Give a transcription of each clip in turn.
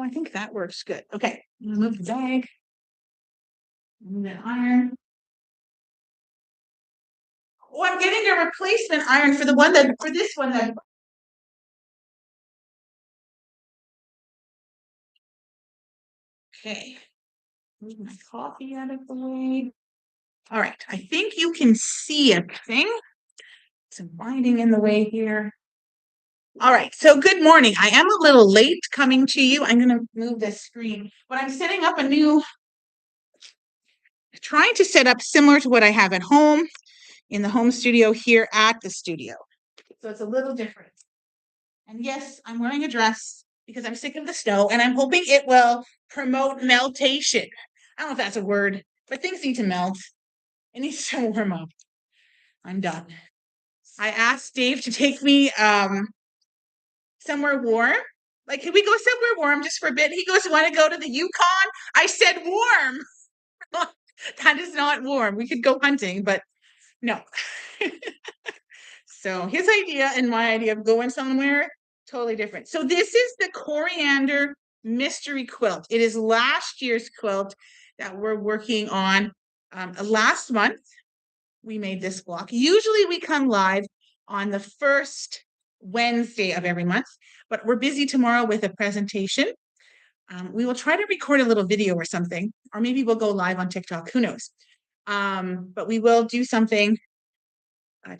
Oh, I think that works good. Okay, move the bag. Move that iron. Oh, I'm getting a replacement iron for this one that. Okay, move my coffee out of the way. All right, I think you can see everything. Some binding in the way here. All right, so good morning. I am a little late coming to you. I'm going to move this screen, but I'm setting up trying to set up similar to what I have at home in the home studio here at the studio. So it's a little different. And yes, I'm wearing a dress because I'm sick of the snow and I'm hoping it will promote meltation. I don't know if that's a word, but things need to melt. It needs to warm up. I'm done. I asked Dave to take me somewhere warm. Like, can we go somewhere warm just for a bit? He goes, want to go to the Yukon? I said warm. That is not warm. We could go hunting, but no. So his idea and my idea of going somewhere, totally different. So this is the coriander mystery quilt. It is last year's quilt that we're working on. Last month, we made this block. Usually we come live on the first Wednesday of every month, but we're busy tomorrow with a presentation. We will try to record a little video or something, or maybe we'll go live on TikTok, who knows. But we will do something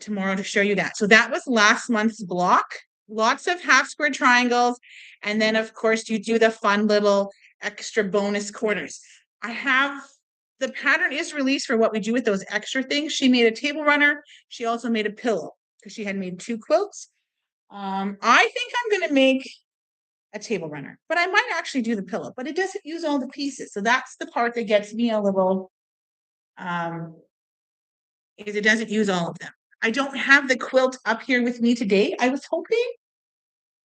tomorrow to show you that. So that was last month's block. Lots of half square triangles. And then, of course, you do the fun little extra bonus quarters. The pattern is released for what we do with those extra things. She made a table runner. She also made a pillow because she had made 2 quilts. I think I'm going to make a table runner, but I might actually do the pillow, but it doesn't use all the pieces. So that's the part that gets me a little, is it doesn't use all of them. I don't have the quilt up here with me today. I was hoping,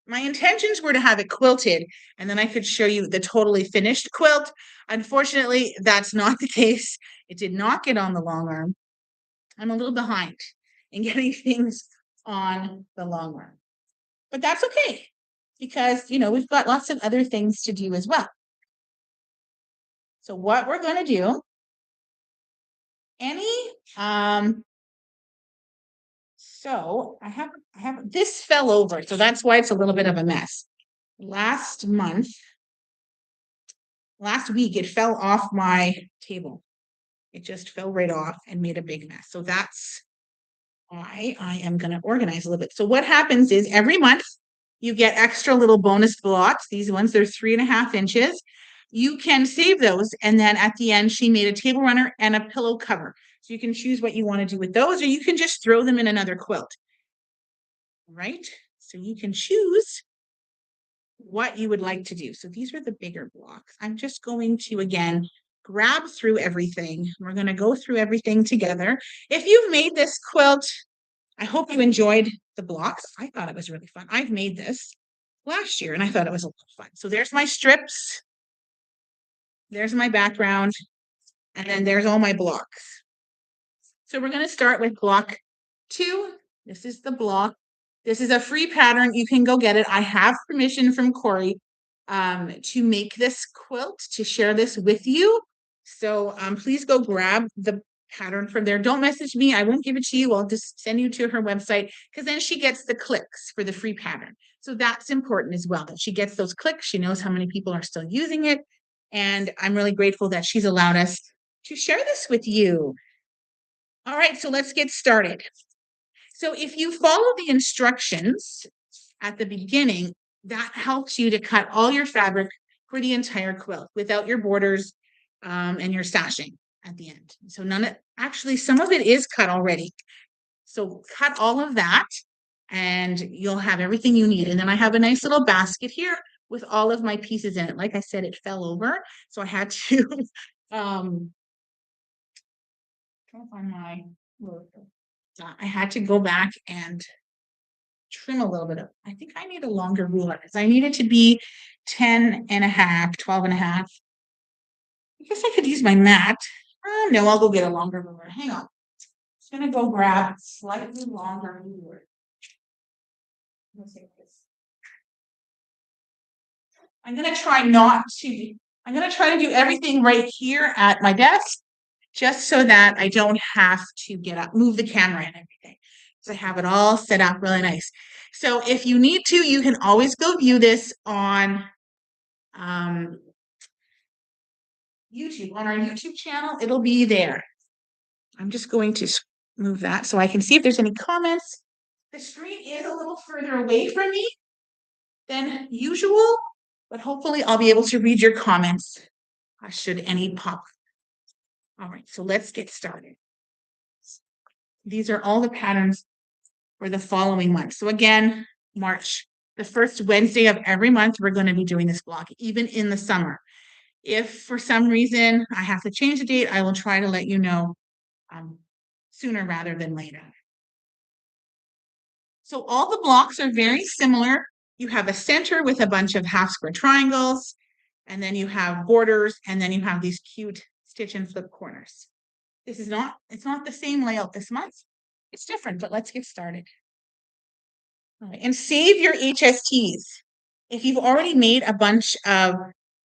my intentions were to have it quilted and then I could show you the totally finished quilt. Unfortunately, that's not the case. It did not get on the long arm. I'm a little behind in getting things on the long arm, but that's okay because, we've got lots of other things to do as well. So what we're going to do, so I have this fell over, so that's why it's a little bit of a mess. Last week, it fell off my table. It just fell right off and made a big mess. So that's why I am going to organize a little bit. So what happens is every month you get extra little bonus blocks. These ones, they're 3.5 inches. You can save those. And then at the end, she made a table runner and a pillow cover. So you can choose what you want to do with those, or you can just throw them in another quilt. Right? So you can choose what you would like to do. So these are the bigger blocks. I'm just going to, again, grab through everything. We're going to go through everything together. If you've made this quilt, I hope you enjoyed the blocks. I thought it was really fun. I've made this last year and I thought it was a lot of fun. So there's my strips. There's my background. And then there's all my blocks. So we're going to start with block 2. This is the block. This is a free pattern. You can go get it. I have permission from Corey to make this quilt, to share this with you. So please go grab the pattern from there. Don't message me. I won't give it to you. I'll just send you to her website because then she gets the clicks for the free pattern. So that's important as well, that she gets those clicks. She knows how many people are still using it. And I'm really grateful that she's allowed us to share this with you. All right, so let's get started. So if you follow the instructions at the beginning, that helps you to cut all your fabric for the entire quilt without your borders and your stashing at the end. So some of it is cut already. So cut all of that and you'll have everything you need. And then I have a nice little basket here with all of my pieces in it. Like I said, it fell over. So I had to I had to go back and trim a little bit of, I think I need a longer ruler because I need it to be 10.5, 12.5. I guess I could use my mat. No, I'll go get a longer ruler. Hang on. I'm going to go grab a slightly longer ruler. Let's take this. I'm gonna try not to, I'm gonna try to do everything right here at my desk, just so that I don't have to get up, move the camera and everything. So I have it all set up really nice. So if you need to, you can always go view this on YouTube, on our YouTube channel. It'll be there. I'm just going to move that so I can see if there's any comments. The screen is a little further away from me than usual, but hopefully I'll be able to read your comments should any pop. All right, so let's get started. These are all the patterns for the following month. So again, March, the first Wednesday of every month, we're going to be doing this block, even in the summer. If for some reason I have to change the date, I will try to let you know sooner rather than later. So all the blocks are very similar. You have a center with a bunch of half square triangles, and then you have borders, and then you have these cute stitch and flip corners. It's not the same layout this month. It's different, but let's get started. All right, and save your HSTs. If you've already made a bunch of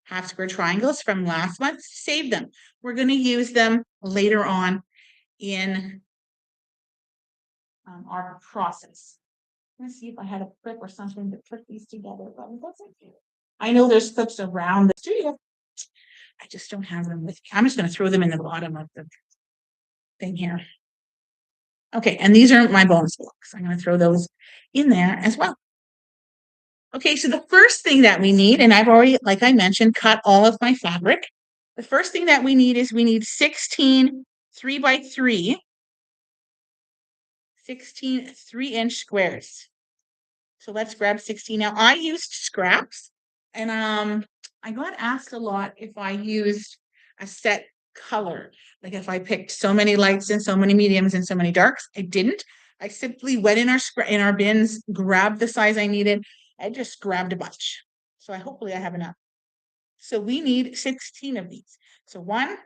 half square triangles from last month, save them. We're going to use them later on in our process. Let's see if I had a clip or something to put these together, but it doesn't. I know there's clips around the studio. I just don't have them with me. I'm just going to throw them in the bottom of the thing here. Okay, and these are my bonus blocks. I'm going to throw those in there as well. Okay, so the first thing that we need, and I've already, like I mentioned, cut all of my fabric. The first thing that we need is we need 16 3x3, 16 3-inch squares. So let's grab 16. Now I used scraps, and I got asked a lot if I used a set color, like if I picked so many lights and so many mediums and so many darks. I didn't. I simply went in our bins, grabbed the size I needed. I just grabbed a bunch. So hopefully I have enough. So we need 16 of these. So 1,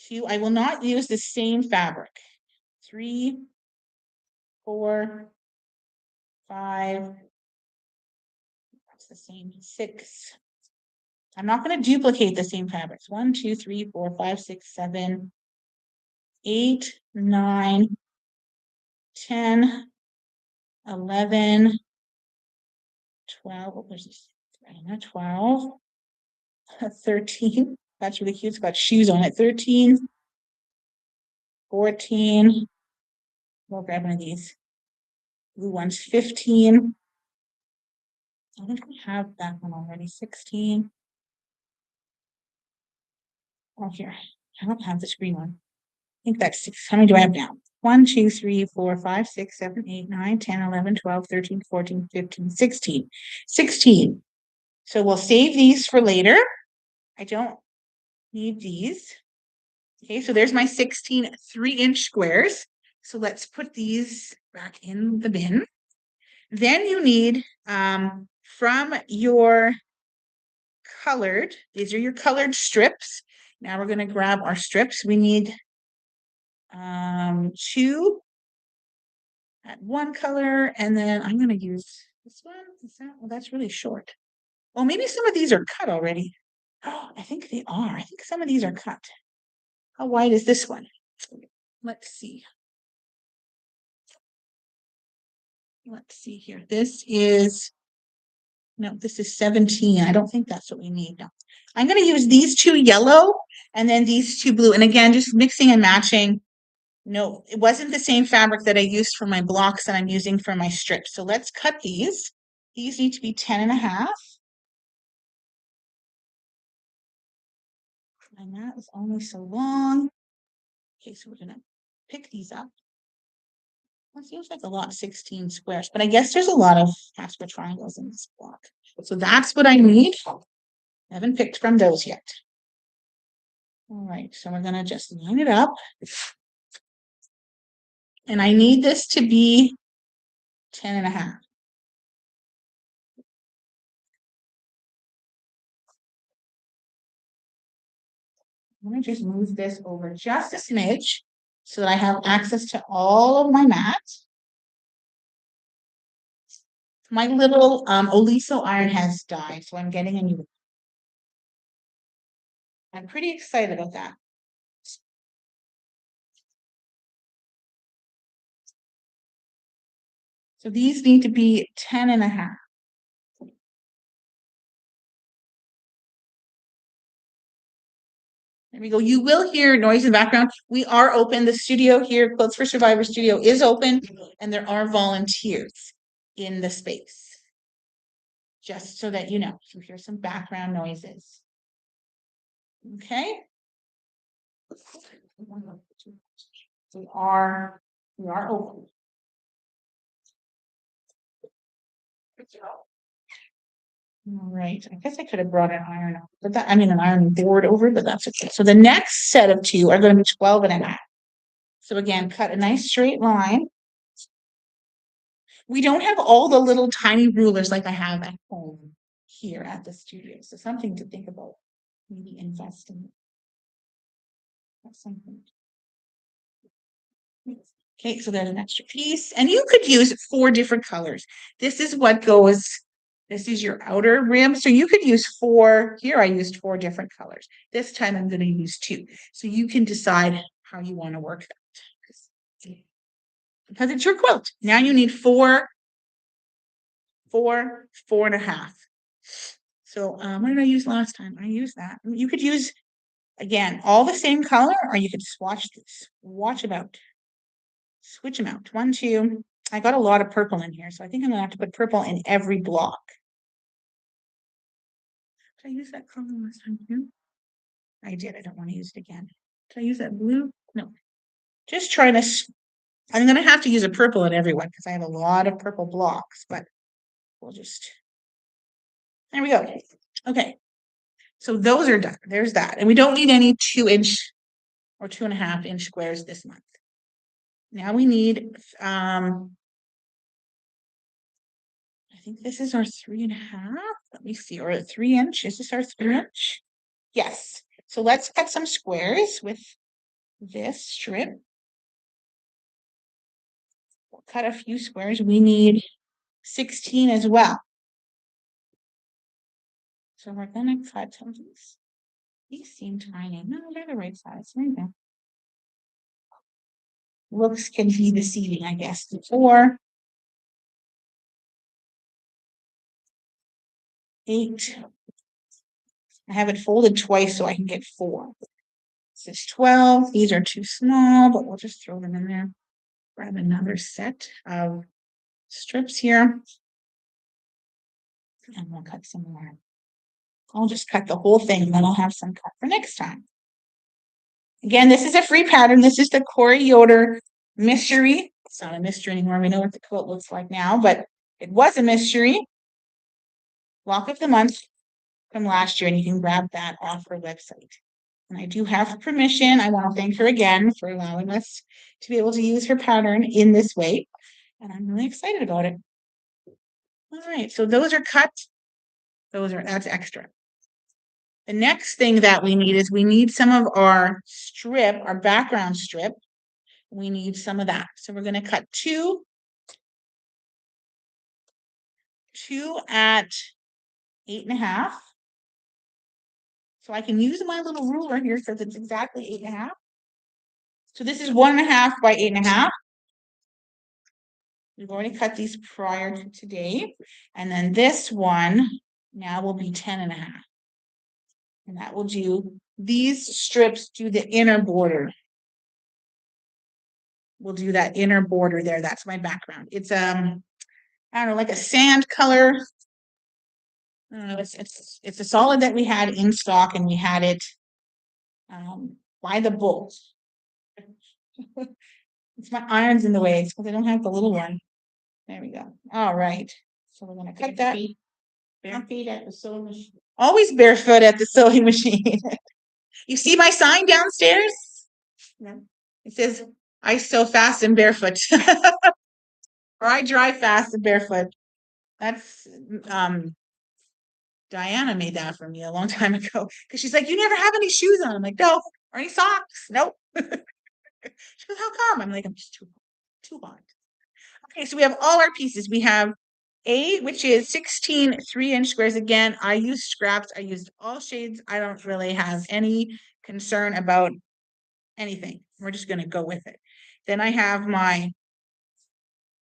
2, I will not use the same fabric. 3, 4, 5, that's the same, 6. I'm not going to duplicate the same fabrics. 1, 2, 3, 4, 5, 6, 7, 8, 9, 10, 11, 12. Oh, there's this, 12, 13. That's really cute. It's got shoes on it. 13, 14. We'll grab one of these blue ones. 15. I think we have that one already. 16. Oh, here. I don't have this green one. I think that's 6. How many do I have now? 1, 2, 3, 4, 5, 6, 7, 8, 9, 10, 11, 12, 13, 14, 15, 16. 16. So we'll save these for later. I don't need these. Okay, so there's my 16 3-inch squares. So let's put these back in the bin. Then you need, from your colored, these are your colored strips. Now we're going to grab our strips. We need 2 at one color, and then I'm going to use this one. Well, that's really short. Well, maybe some of these are cut already. Oh, I think they are. I think some of these are cut. How wide is this one? Let's see. Let's see here. This is 17. I don't think that's what we need. No. I'm going to use these 2 yellow and then these 2 blue. And again, just mixing and matching. No, it wasn't the same fabric that I used for my blocks that I'm using for my strips. So let's cut these. These need to be 10.5. And that is only so long. Okay, so we're going to pick these up. It feels like a lot, 16 squares, but I guess there's a lot of half square triangles in this block. So that's what I need. I haven't picked from those yet. All right, so we're gonna just line it up. And I need this to be 10.5. I'm gonna just move this over just a smidge so that I have access to all of my mats. My little Oliso iron has died, so I'm getting a new one. I'm pretty excited about that. So these need to be 10.5. There we go. You will hear noise in the background. We are open. The studio here, Quilts for Survivor Studio, is open, and there are volunteers in the space. Just so that you know. So here's some background noises. Okay. We are open. All right. I guess I could have brought an iron, but that, I mean, an iron board over, but that's okay. So the next set of two are going to be 12.5. So again, cut a nice straight line. We don't have all the little tiny rulers like I have at home here at the studio. So something to think about. Maybe invest in. That's something. Okay, so there's an extra piece. And you could use 4 different colors. This is what goes, this is your outer rim. So you could use 4. Here I used 4 different colors. This time I'm going to use 2. So you can decide how you want to work that. Because it's your quilt. Now you need 4, 4, 4.5. So what did I use last time? I used that. You could use, again, all the same color, or you could swatch this. Watch about. Switch them out. 1, 2. I got a lot of purple in here, so I think I'm gonna have to put purple in every block. Did I use that color last time too? I did. I don't want to use it again. Did I use that blue? No. Just trying to. I'm gonna have to use a purple in every one because I have a lot of purple blocks, but we'll just. There we go. Okay. So those are done. There's that, and we don't need any 2-inch or 2.5-inch squares this month. Now we need I think this is our 3.5. Let me see, or a 3-inch. Is this our 3-inch? Yes. So let's cut some squares with this strip. We'll cut a few squares. We need 16 as well. So we're gonna cut some of these. These seem tiny. No, they're the right size. There you go. Looks can be deceiving, I guess. 4, 8. I have it folded twice so I can get 4. This is 12. These are too small, but we'll just throw them in there. Grab another set of strips here. And we'll cut some more. I'll just cut the whole thing, then I'll have some cut for next time. Again, this is a free pattern. This is the Corey Yoder mystery. It's not a mystery anymore. We know what the quilt looks like now, but it was a mystery. Block of the month from last year, and you can grab that off her website. And I do have her permission. I want to thank her again for allowing us to be able to use her pattern in this way. And I'm really excited about it. All right, so those are cut. That's extra. The next thing that we need is we need some of our strip, our background strip. We need some of that. So we're going to cut 2 at 8.5. So I can use my little ruler here because it's exactly 8.5. So this is 1.5 by 8.5. We've already cut these prior to today. And then this one now will be 10.5. And that will do, these strips do the inner border. We'll do that inner border there. That's my background. It's I don't know, like a sand color. I don't know, it's a solid that we had in stock, and we had it by the bolt. It's my iron's in the way because I don't have the little one. There we go. All right. So we're gonna cut that. Bare feet at the sewing machine. Always barefoot at the sewing machine. You see my sign downstairs? No. It says I sew fast and barefoot. Or I drive fast and barefoot. That's Diana made that for me a long time ago. Because she's like, you never have any shoes on. I'm like, no, or any socks. Nope. She goes, how come? I'm like, I'm just too hot. Okay, so we have all our pieces. We have A, which is 16 3-inch squares. Again, I used scraps. I used all shades. I don't really have any concern about anything. We're just going to go with it. Then I have my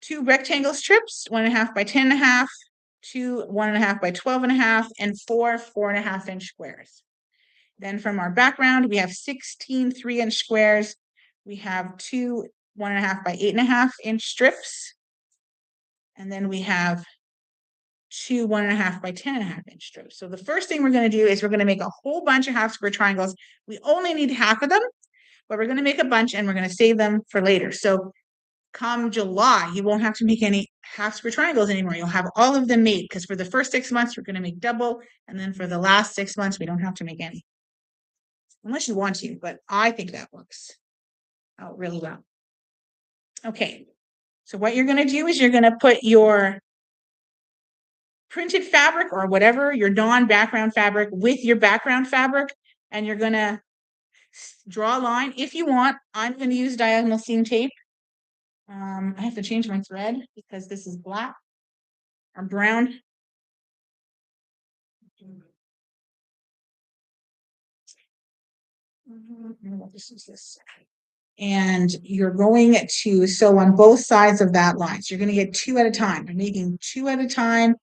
2 rectangle strips, 1.5 by 10.5, 2 1.5 by 12.5, and 4 4.5-inch squares. Then from our background, we have 16 3-inch squares. We have 2 1.5 by 8.5-inch strips. And then we have 2 1.5 by 10.5-inch strips. So the first thing we're going to do is we're going to make a whole bunch of half square triangles. We only need half of them, but we're going to make a bunch and we're going to save them for later. So come July, you won't have to make any half square triangles anymore. You'll have all of them made, because for the first 6 months, we're going to make double. And then for the last 6 months, we don't have to make any. Unless you want to, but I think that works out really well. Okay, so what you're going to do is you're going to put your printed fabric or whatever, your non-background fabric, with your background fabric, and you're going to draw a line. If you want, I'm going to use diagonal seam tape. I have to change my thread because this is black or brown. This is this. And you're going to sew on both sides of that line. So you're going to get 2 at a time. I'm making 2 at a time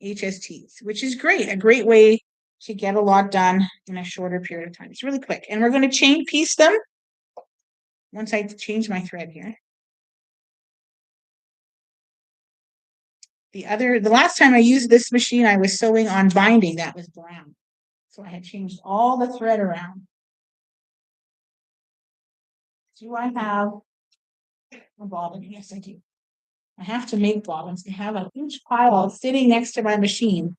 HSTs, which is great. A great way to get a lot done in a shorter period of time. It's really quick. And we're going to chain piece them once I change my thread here. The last time I used this machine, I was sewing on binding that was brown. So I had changed all the thread around. Do I have a bobbin? Yes, I do. I have to make bobbins. I have a huge pile sitting next to my machine.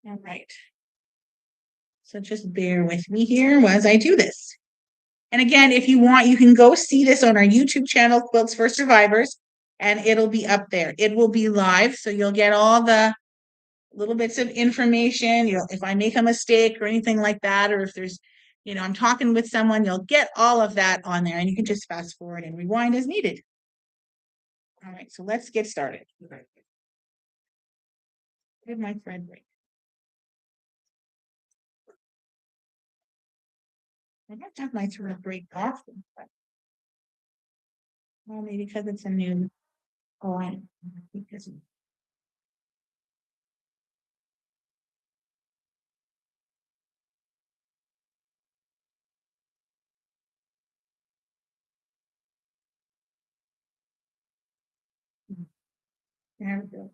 All right. So just bear with me here as I do this. And again, if you want, you can go see this on our YouTube channel, Quilts for Survivors, and it'll be up there. It will be live, so you'll get all the little bits of information. If I make a mistake or anything like that, or if there's, I'm talking with someone, you'll get all of that on there, and you can just fast forward and rewind as needed. All right, so let's get started. Did my thread break? I have to have my thread break often, but only because it's a new line. There we go.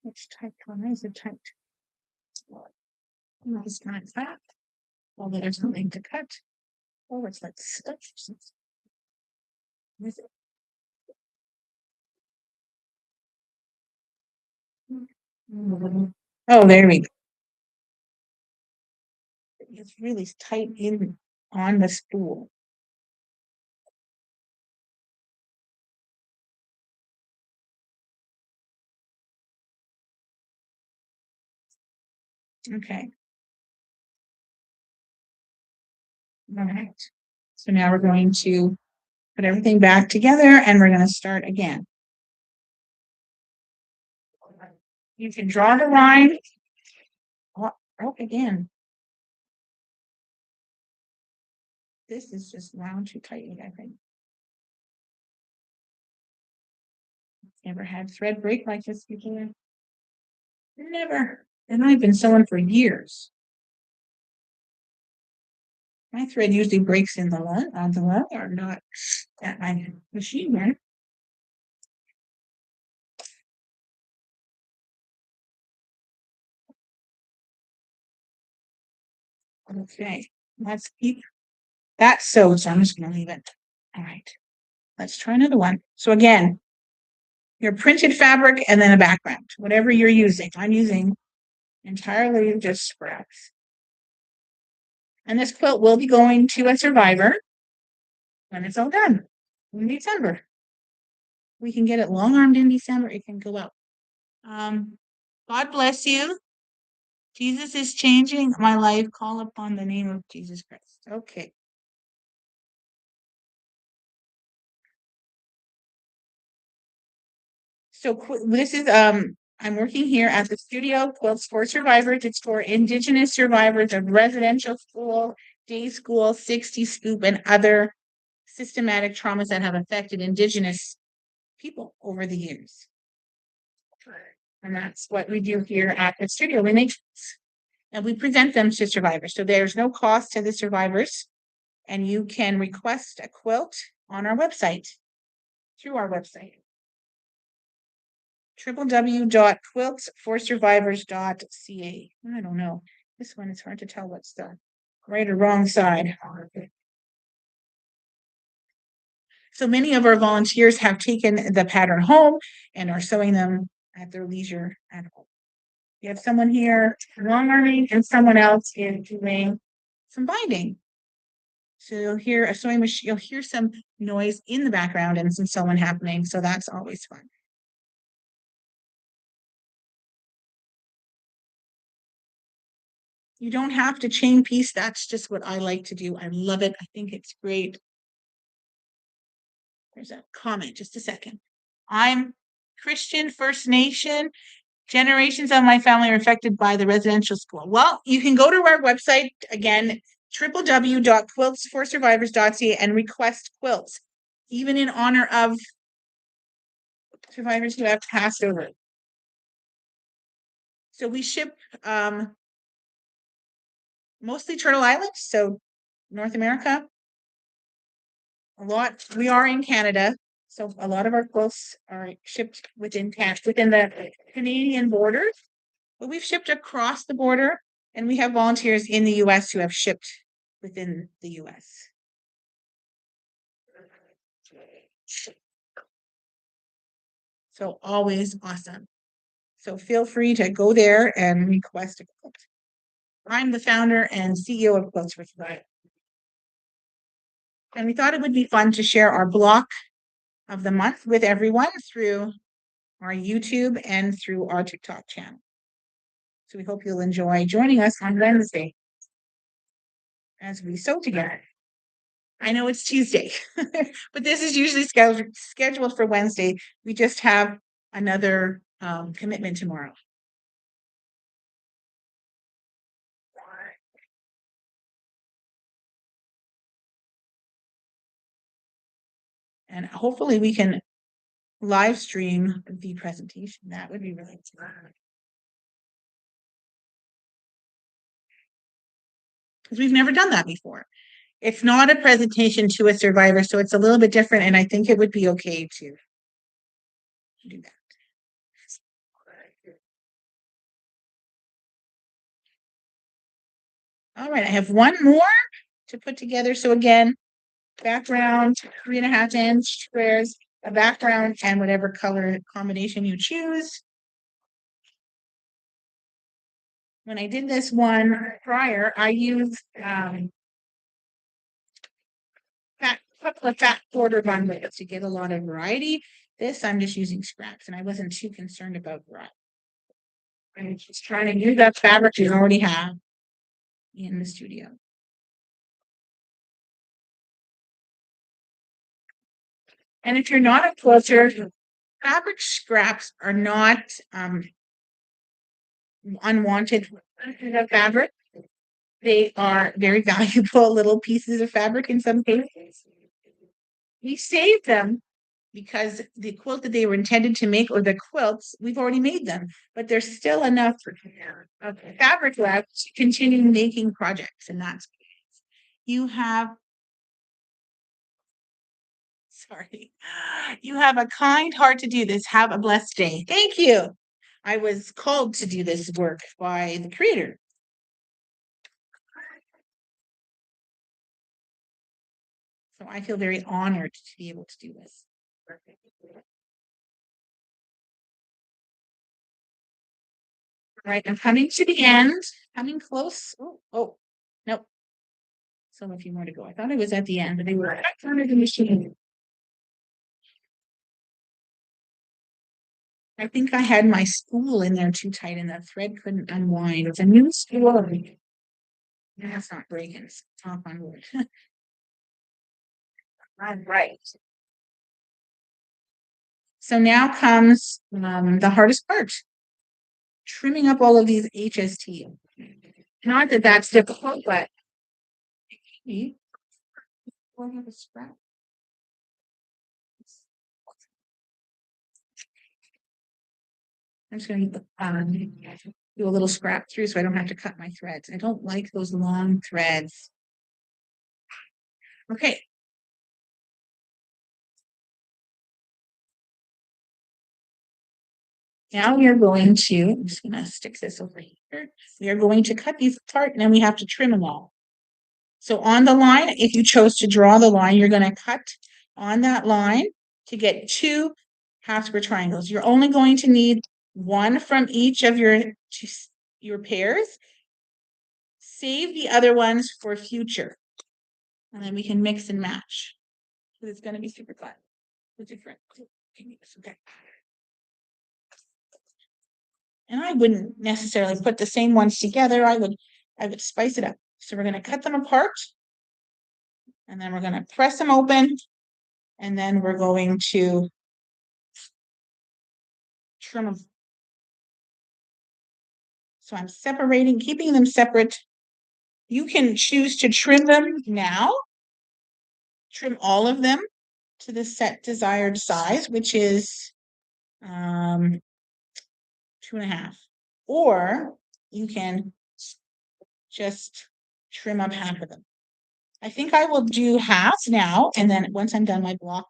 Which type one is it typed? It's not fat. Well, there's something to cut. Oh, it's like stuff. Is it? Oh, there we go. It's really tight in on the spool. Okay. All right. So now we're going to put everything back together and we're going to start again. You can draw the line. Oh, again. This is just wound too tightly, I think. Never had thread break like this before. Never. And I've been sewing for years. My thread usually breaks in the one on the one or not at my machine there. Okay, let's keep that sewed, so I'm just going to leave it. All right, let's try another one. So again, your printed fabric and then a background, whatever you're using. I'm using entirely just scraps. And this quilt will be going to a survivor when it's all done in December. We can get it long-armed in December. It can go out God bless you. Jesus is changing my life. Call upon the name of Jesus Christ. Okay. So this is I'm working here at the studio Quilts for Survivors. It's for Indigenous survivors of residential school, day school, 60 scoop, and other systematic traumas that have affected Indigenous people over the years. And that's what we do here at the studio. We make and we present them to survivors. So there's no cost to the survivors, and you can request a quilt on our website, through our website. www.quiltsforsurvivors.ca. I don't know. This one is hard to tell what's the right or wrong side. So many of our volunteers have taken the pattern home and are sewing them at their leisure at home. You have someone here long arming and someone else is doing some binding. So you'll hear a sewing machine, you'll hear some noise in the background and some sewing happening. So that's always fun. You don't have to chain piece. That's just what I like to do. I love it. I think it's great. There's a comment, just a second. I'm Christian First Nation. Generations of my family are affected by the residential school. Well, you can go to our website again, www.quiltsforsurvivors.ca, and request quilts, even in honor of survivors who have passed over. So we ship mostly Turtle Island, so North America. We are in Canada, so a lot of our quilts are shipped within the Canadian borders, but we've shipped across the border, and we have volunteers in the US who have shipped within the US. So always awesome. So feel free to go there and request a quilt. I'm the founder and CEO of Quilts for Survivors. And we thought it would be fun to share our block of the month with everyone through our YouTube and through our TikTok channel. So we hope you'll enjoy joining us on Wednesday as we sew together. I know it's Tuesday, but this is usually scheduled for Wednesday. We just have another commitment tomorrow. And hopefully we can live stream the presentation. That would be really fun. Because we've never done that before. It's not a presentation to a survivor, so it's a little bit different, and I think it would be okay to do that. All right, I have one more to put together. So again, background, 3.5-inch squares, a background, and whatever color combination you choose. When I did this one prior, I used fat border bundles to get a lot of variety. This I'm just using scraps, and I wasn't too concerned about variety. I'm just trying to use that fabric you already have in the studio. And if you're not a quilter, fabric scraps are not unwanted fabric. They are very valuable little pieces of fabric in some cases. We save them because the quilt that they were intended to make, or the quilts, we've already made them, but there's still enough of fabric left to continue making projects. And that's, you have, sorry, you have a kind heart to do this. Have a blessed day. Thank you. I was called to do this work by the creator. So I feel very honored to be able to do this. All right, I'm coming to the end, coming close. Oh, nope. Still a few more to go. I thought it was at the end, but they were under the machine. I think I had my spool in there too tight and the thread couldn't unwind. It's a new spool. That's not breaking. It's top on wood. All right. So now comes the hardest part, trimming up all of these HST. Not that that's difficult, but I have a scrap. I'm just going to do a little scrap through so I don't have to cut my threads. I don't like those long threads. Okay. Now we are going to, I'm just going to stick this over here. We are going to cut these apart and then we have to trim them all. So on the line, if you chose to draw the line, you're going to cut on that line to get 2 half square triangles. You're only going to need 1 from each of your pairs. Save the other ones for future. And then we can mix and match. Because it's going to be super fun. Different. Okay. And I wouldn't necessarily put the same ones together. I would spice it up. So we're going to cut them apart. And then we're going to press them open. And then we're going to trim them. So I'm separating, keeping them separate. You can choose to trim them now. Trim all of them to the set desired size, which is 2.5. Or you can just trim up half of them. I think I will do half now, and then once I'm done my block,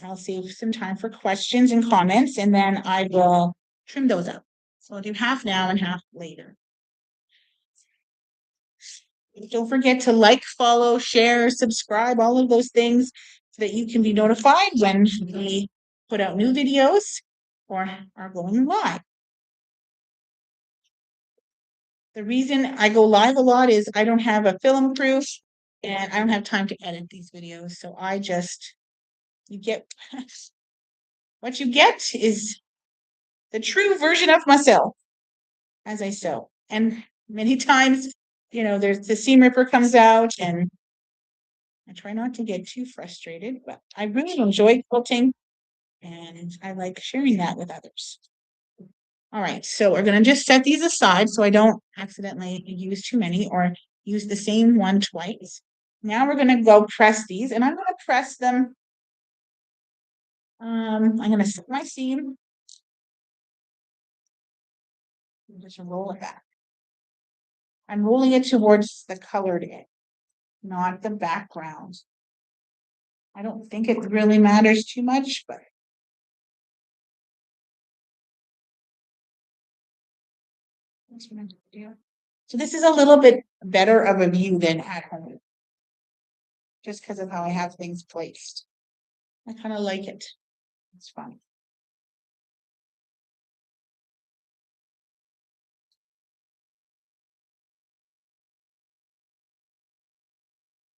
I'll save some time for questions and comments, and then I will trim those up. So I'll do half now and half later. Don't forget to like, follow, share, subscribe, all of those things so that you can be notified when we put out new videos or are going live. The reason I go live a lot is I don't have a film crew and I don't have time to edit these videos. So you get, what you get is the true version of myself as I sew. And many times, there's the seam ripper comes out and I try not to get too frustrated, but I really enjoy quilting and I like sharing that with others. All right, so we're going to just set these aside so I don't accidentally use too many or use the same one twice. Now we're going to go press these, and I'm going to press them. I'm going to set my seam. Just roll it back. I'm rolling it towards the colored end, not the background. I don't think it really matters too much, but that's what I'm going to do. So this is a little bit better of a view than at home, just because of how I have things placed. I kind of like it. It's fun.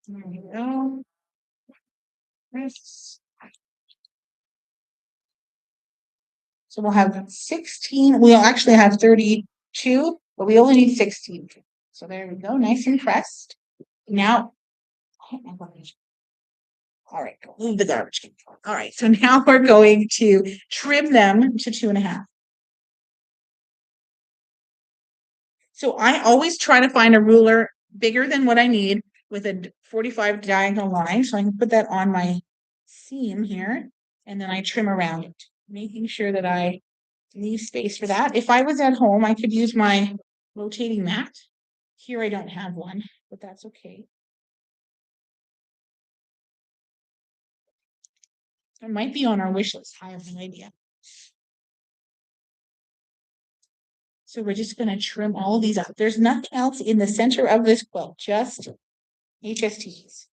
There we go. So we'll have 16. We'll actually have 32, but we only need 16. So there we go. Nice and pressed. Now, all right, move the garbage can. All right, so now we're going to trim them to 2.5. So I always try to find a ruler bigger than what I need with a 45 diagonal line. So I can put that on my seam here, and then I trim around it, making sure that I leave space for that. If I was at home, I could use my rotating mat. Here I don't have one, but that's okay. It might be on our wish list. I have no idea. So we're just going to trim all of these up. There's nothing else in the center of this quilt, just HSTs.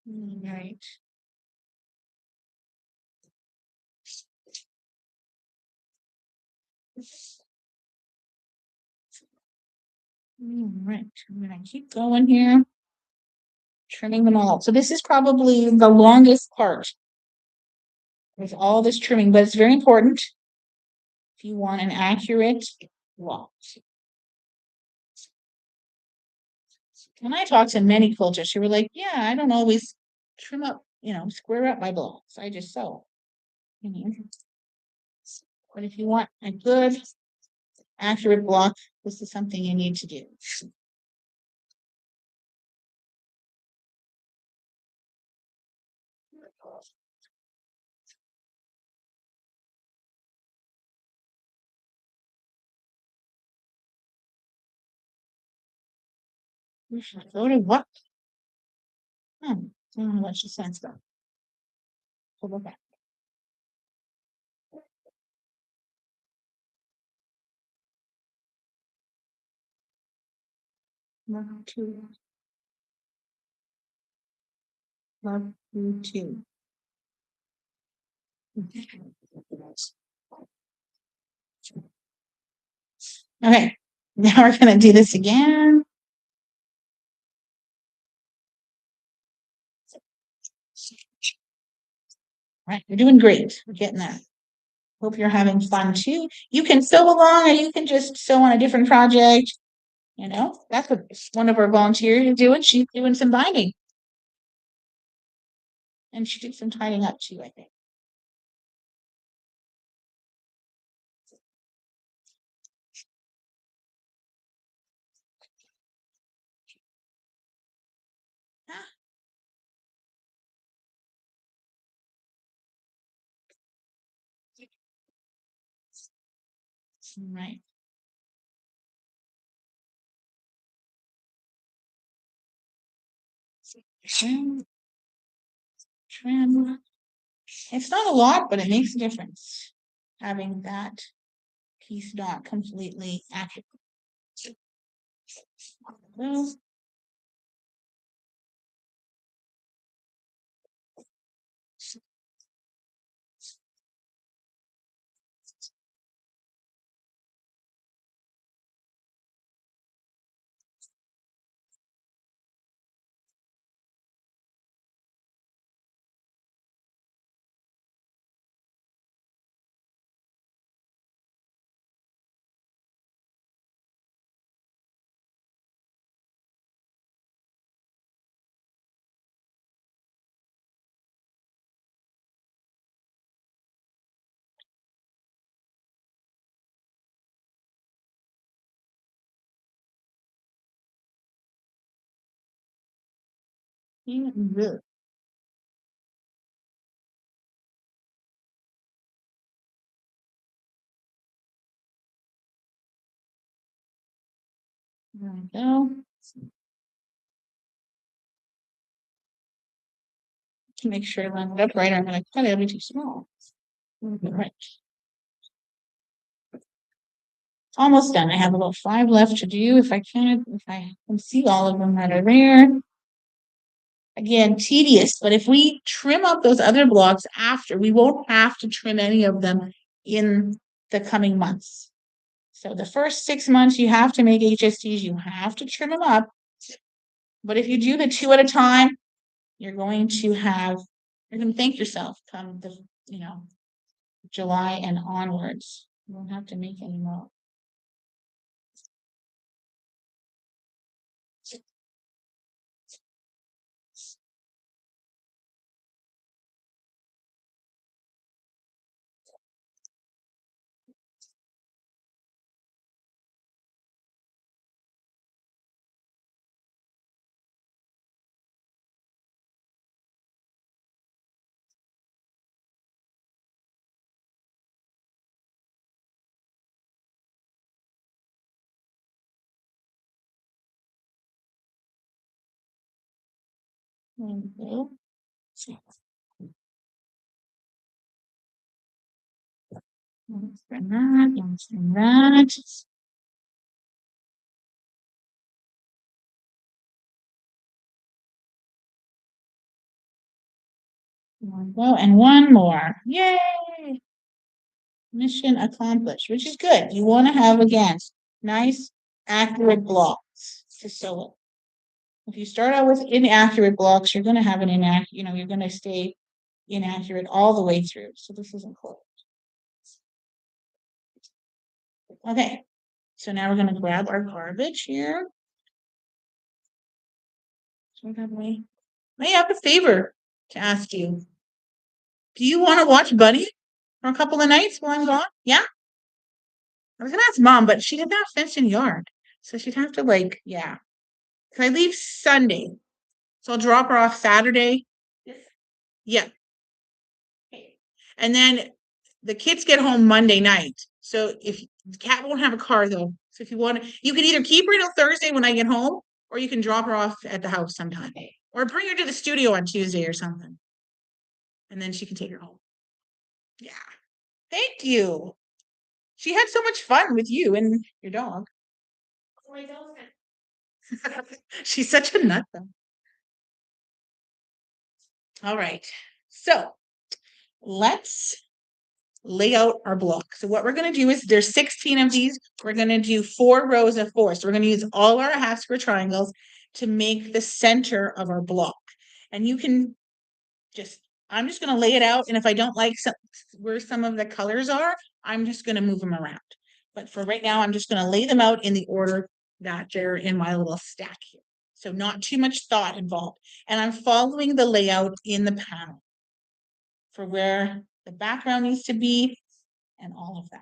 All right. All right, I'm gonna keep going here. trimming them all. So this is probably the longest part with all this trimming, but it's very important if you want an accurate block. When I talked to many quilters who were like, yeah, I don't always trim up, square up my blocks. I just sew. But if you want a good, accurate block, this is something you need to do. Go to what? I don't know what she says though. We'll go back. Love to. Love you too. Okay, now we're gonna do this again. All right, you're doing great. We're getting there. Hope you're having fun too. You can sew along, or you can just sew on a different project. That's what one of our volunteers is doing. She's doing some binding, and she did some tidying up too, I think. Right. Trim. Trim. It's not a lot, but it makes a difference having that piece not completely accurate. Well, really. There we go. To make sure I line it up right, I'm going to cut it. It'll be too small. Right. Almost done. I have about 5 left to do. If I can see all of them that are there. Again, tedious, but if we trim up those other blocks after, we won't have to trim any of them in the coming months. So the first 6 months, you have to make HSTs, you have to trim them up. But if you do the 2 at a time, you're going to thank yourself come the, July and onwards. You won't have to make any more. Okay. That. Go and one more. Yay! Mission accomplished, which is good. You want to have again nice, accurate blocks to sew it. If you start out with inaccurate blocks, you're gonna have an you're gonna stay inaccurate all the way through. So this isn't close. Okay, so now we're gonna grab our garbage here. So I have a favor to ask you. Do you want to watch Bunny for a couple of nights while I'm gone? Yeah? I was gonna ask mom, but she didn't have fenced in yard. So she'd have to yeah. Cause I leave Sunday. So I'll drop her off Saturday. Yeah. And then the kids get home Monday night. So if the cat won't have a car though. So if you want to, you can either keep her until Thursday when I get home, or you can drop her off at the house sometime. Or bring her to the studio on Tuesday or something. And then she can take her home. Yeah. Thank you. She had so much fun with you and your dog. She's such a nut though. All right. So let's lay out our block. So what we're going to do is there's 16 of these. We're going to do 4 rows of 4. So we're going to use all our half square triangles to make the center of our block. And you can I'm just going to lay it out. And if I don't like where some of the colors are, I'm just going to move them around. But for right now, I'm just going to lay them out in the order that they're in my little stack here. So not too much thought involved. And I'm following the layout in the panel for where the background needs to be and all of that.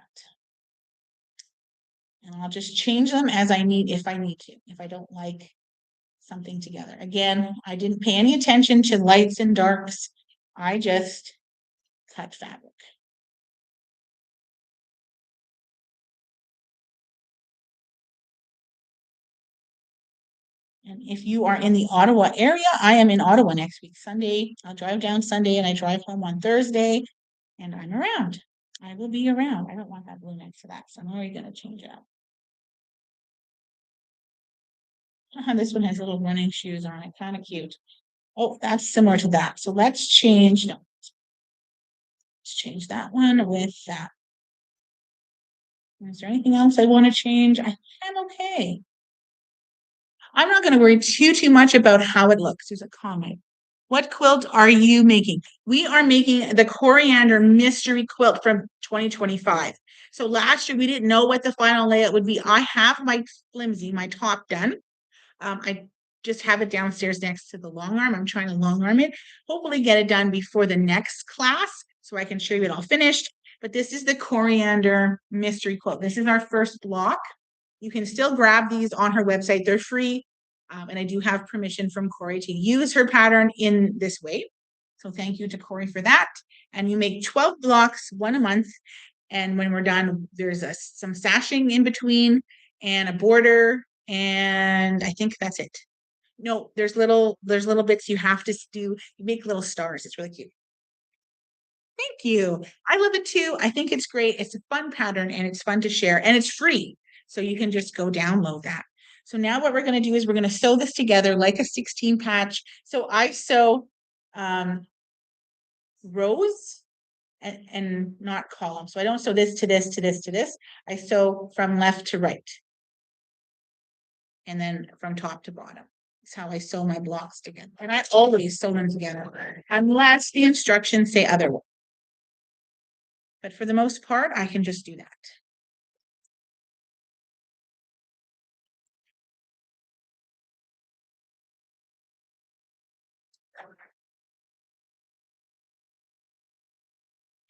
And I'll just change them as I need, if I need to, if I don't like something together. Again, I didn't pay any attention to lights and darks. I just cut fabric. And if you are in the Ottawa area, I am in Ottawa next week, Sunday. I'll drive down Sunday and I drive home on Thursday, and I'm around. I will be around. I don't want that blue next to that, so I'm already going to change it up. This one has little running shoes on it, kind of cute. Oh, that's similar to that. So let's change, no, let's change that one with that. Is there anything else I want to change? I'm okay. I'm not going to worry too much about how it looks. There's a comment. What quilt are you making? We are making the coriander mystery quilt from 2025. So last year we didn't know what the final layout would be. I have my flimsy, my top done. I just have it downstairs next to the long arm. I'm trying to long arm it. Hopefully get it done before the next class so I can show you it all finished. But this is the coriander mystery quilt. This is our first block. You can still grab these on her website. They're free. And I do have permission from Corey to use her pattern in this way. So thank you to Corey for that. And you make 12 blocks, 1 a month. And when we're done, there's some sashing in between and a border. And I think that's it. No, there's little bits you have to do. You make little stars. It's really cute. Thank you. I love it too. I think it's great. It's a fun pattern and it's fun to share and it's free. So you can just go download that. So now what we're going to do is we're going to sew this together like a 16 patch. So I sew rows and not columns. So I don't sew this to this to this to this. I sew from left to right. And then from top to bottom. That's how I sew my blocks together. And I always sew them together unless the instructions say otherwise. But for the most part, I can just do that.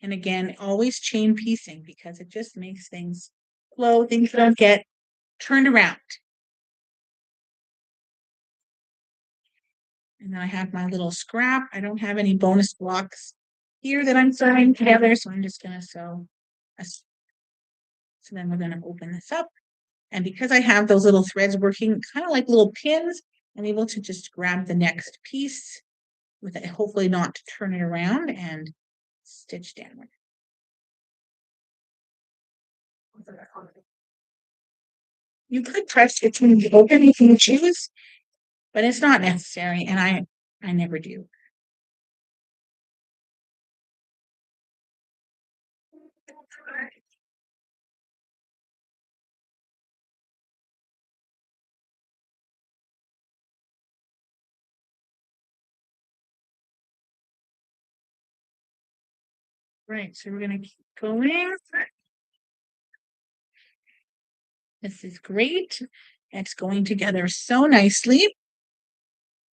And again, always chain piecing because it just makes things flow. Things don't get turned around. And then I have my little scrap. I don't have any bonus blocks here that I'm sewing together. So I'm just going to sew. So then we're going to open this up. And because I have those little threads working kind of like little pins, I'm able to just grab the next piece with it, hopefully not to turn it around and stitch downward. You could press it to open if you choose, but it's not necessary, and I never do. Right, so we're gonna keep going. This is great. It's going together so nicely.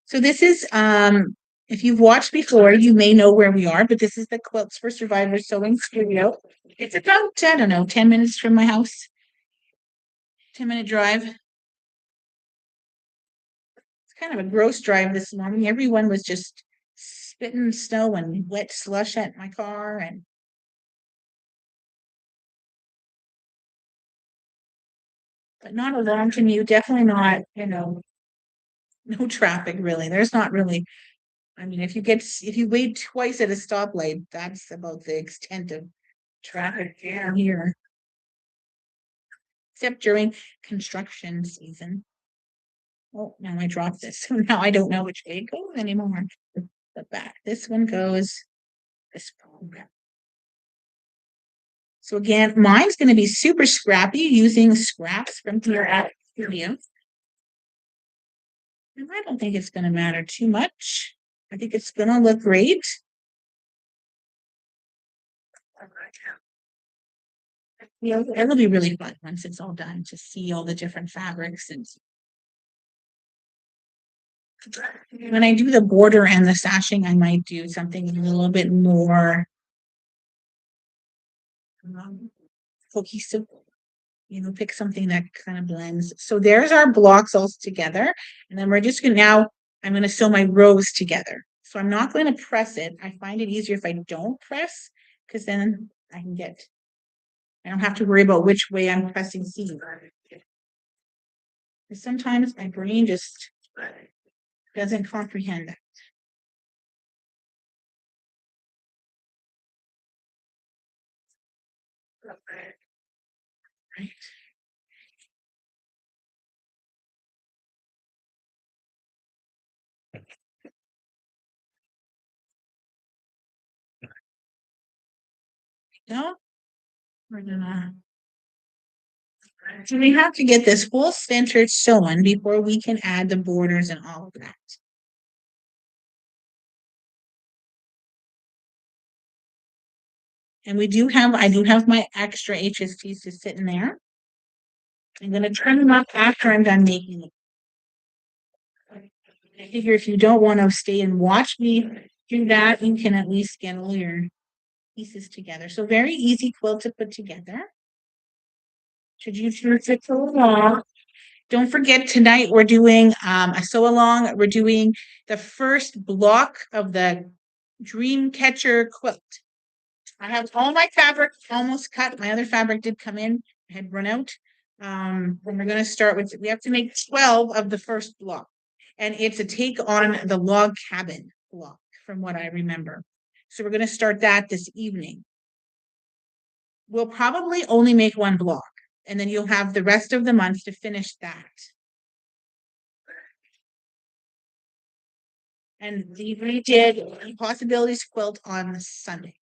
So this is, if you've watched before, you may know where we are, but this is the Quilts for Survivors Sewing Studio. It's about, I don't know, 10 minutes from my house. 10-minute drive. It's kind of a gross drive this morning. Everyone was just spitting snow and wet slush at my car, and but not a long commute. Definitely not, no traffic really. There's not really. I mean, if you wait twice at a stoplight, that's about the extent of traffic here, except during construction season. Oh, now I dropped this. So now I don't know which way it goes anymore. The back. This one goes this way. So again, mine's going to be super scrappy using scraps from here at Studio. And I don't think it's going to matter too much. I think it's going to look great. Yeah, it'll be really fun once it's all done to see all the different fabrics. And when I do the border and the sashing, I might do something a little bit more cohesive, pick something that kind of blends. So there's our blocks all together. And then we're just gonna I'm gonna sew my rows together. So I'm not going to press it. I find it easier if I don't press, because then I don't have to worry about which way I'm pressing seam. Sometimes my brain just doesn't comprehend that. Right. No, we're gonna. So we have to get this whole center sewn before we can add the borders and all of that. And I do have my extra HSTs to sit in there. I'm gonna turn them up after I'm done making them. I figure if you don't want to stay and watch me do that, you can at least get all your pieces together. So very easy quilt to put together. Should you choose it so long? Don't forget tonight we're doing a sew along. We're doing the first block of the Dream Catcher quilt. I have all my fabric almost cut. My other fabric did come in. I had run out. And we're going to start with, we have to make 12 of the first block. And it's a take on the log cabin block, from what I remember. So we're going to start that this evening. We'll probably only make one block, and then you'll have the rest of the month to finish that. And we did Possibilities quilt on Sunday.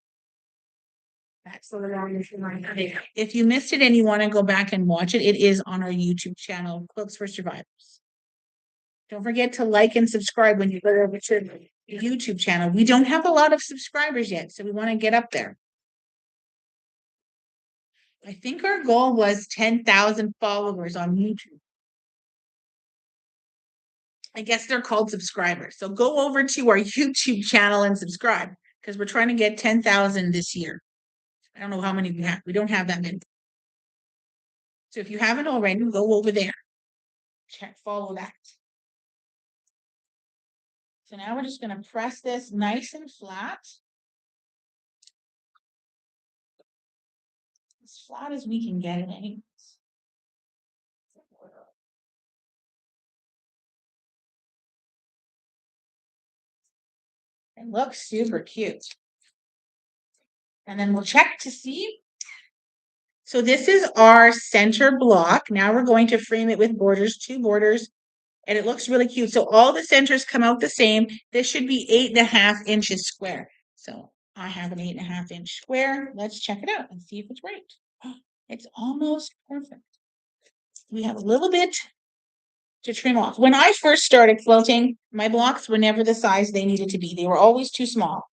That's the longest one. If you missed it and you want to go back and watch it, it is on our YouTube channel, Quilts for Survivors. Don't forget to like and subscribe when you go over to the YouTube channel. We don't have a lot of subscribers yet, so we want to get up there. I think our goal was 10,000 followers on YouTube. I guess they're called subscribers. So go over to our YouTube channel and subscribe, because we're trying to get 10,000 this year. I don't know how many we have. We don't have that many. So if you haven't already, go over there. Follow that. So now we're just going to press this nice and flat. As flat as we can get it anyways. It looks super cute. And then we'll check to see. So this is our center block. Now we're going to frame it with borders, 2 borders, and it looks really cute. So all the centers come out the same. This should be 8.5 inches square. So I have an 8.5 inch square. Let's check it out and see if it's right. It's almost perfect. We have a little bit to trim off. When I first started quilting, my blocks were never the size they needed to be. They were always too small.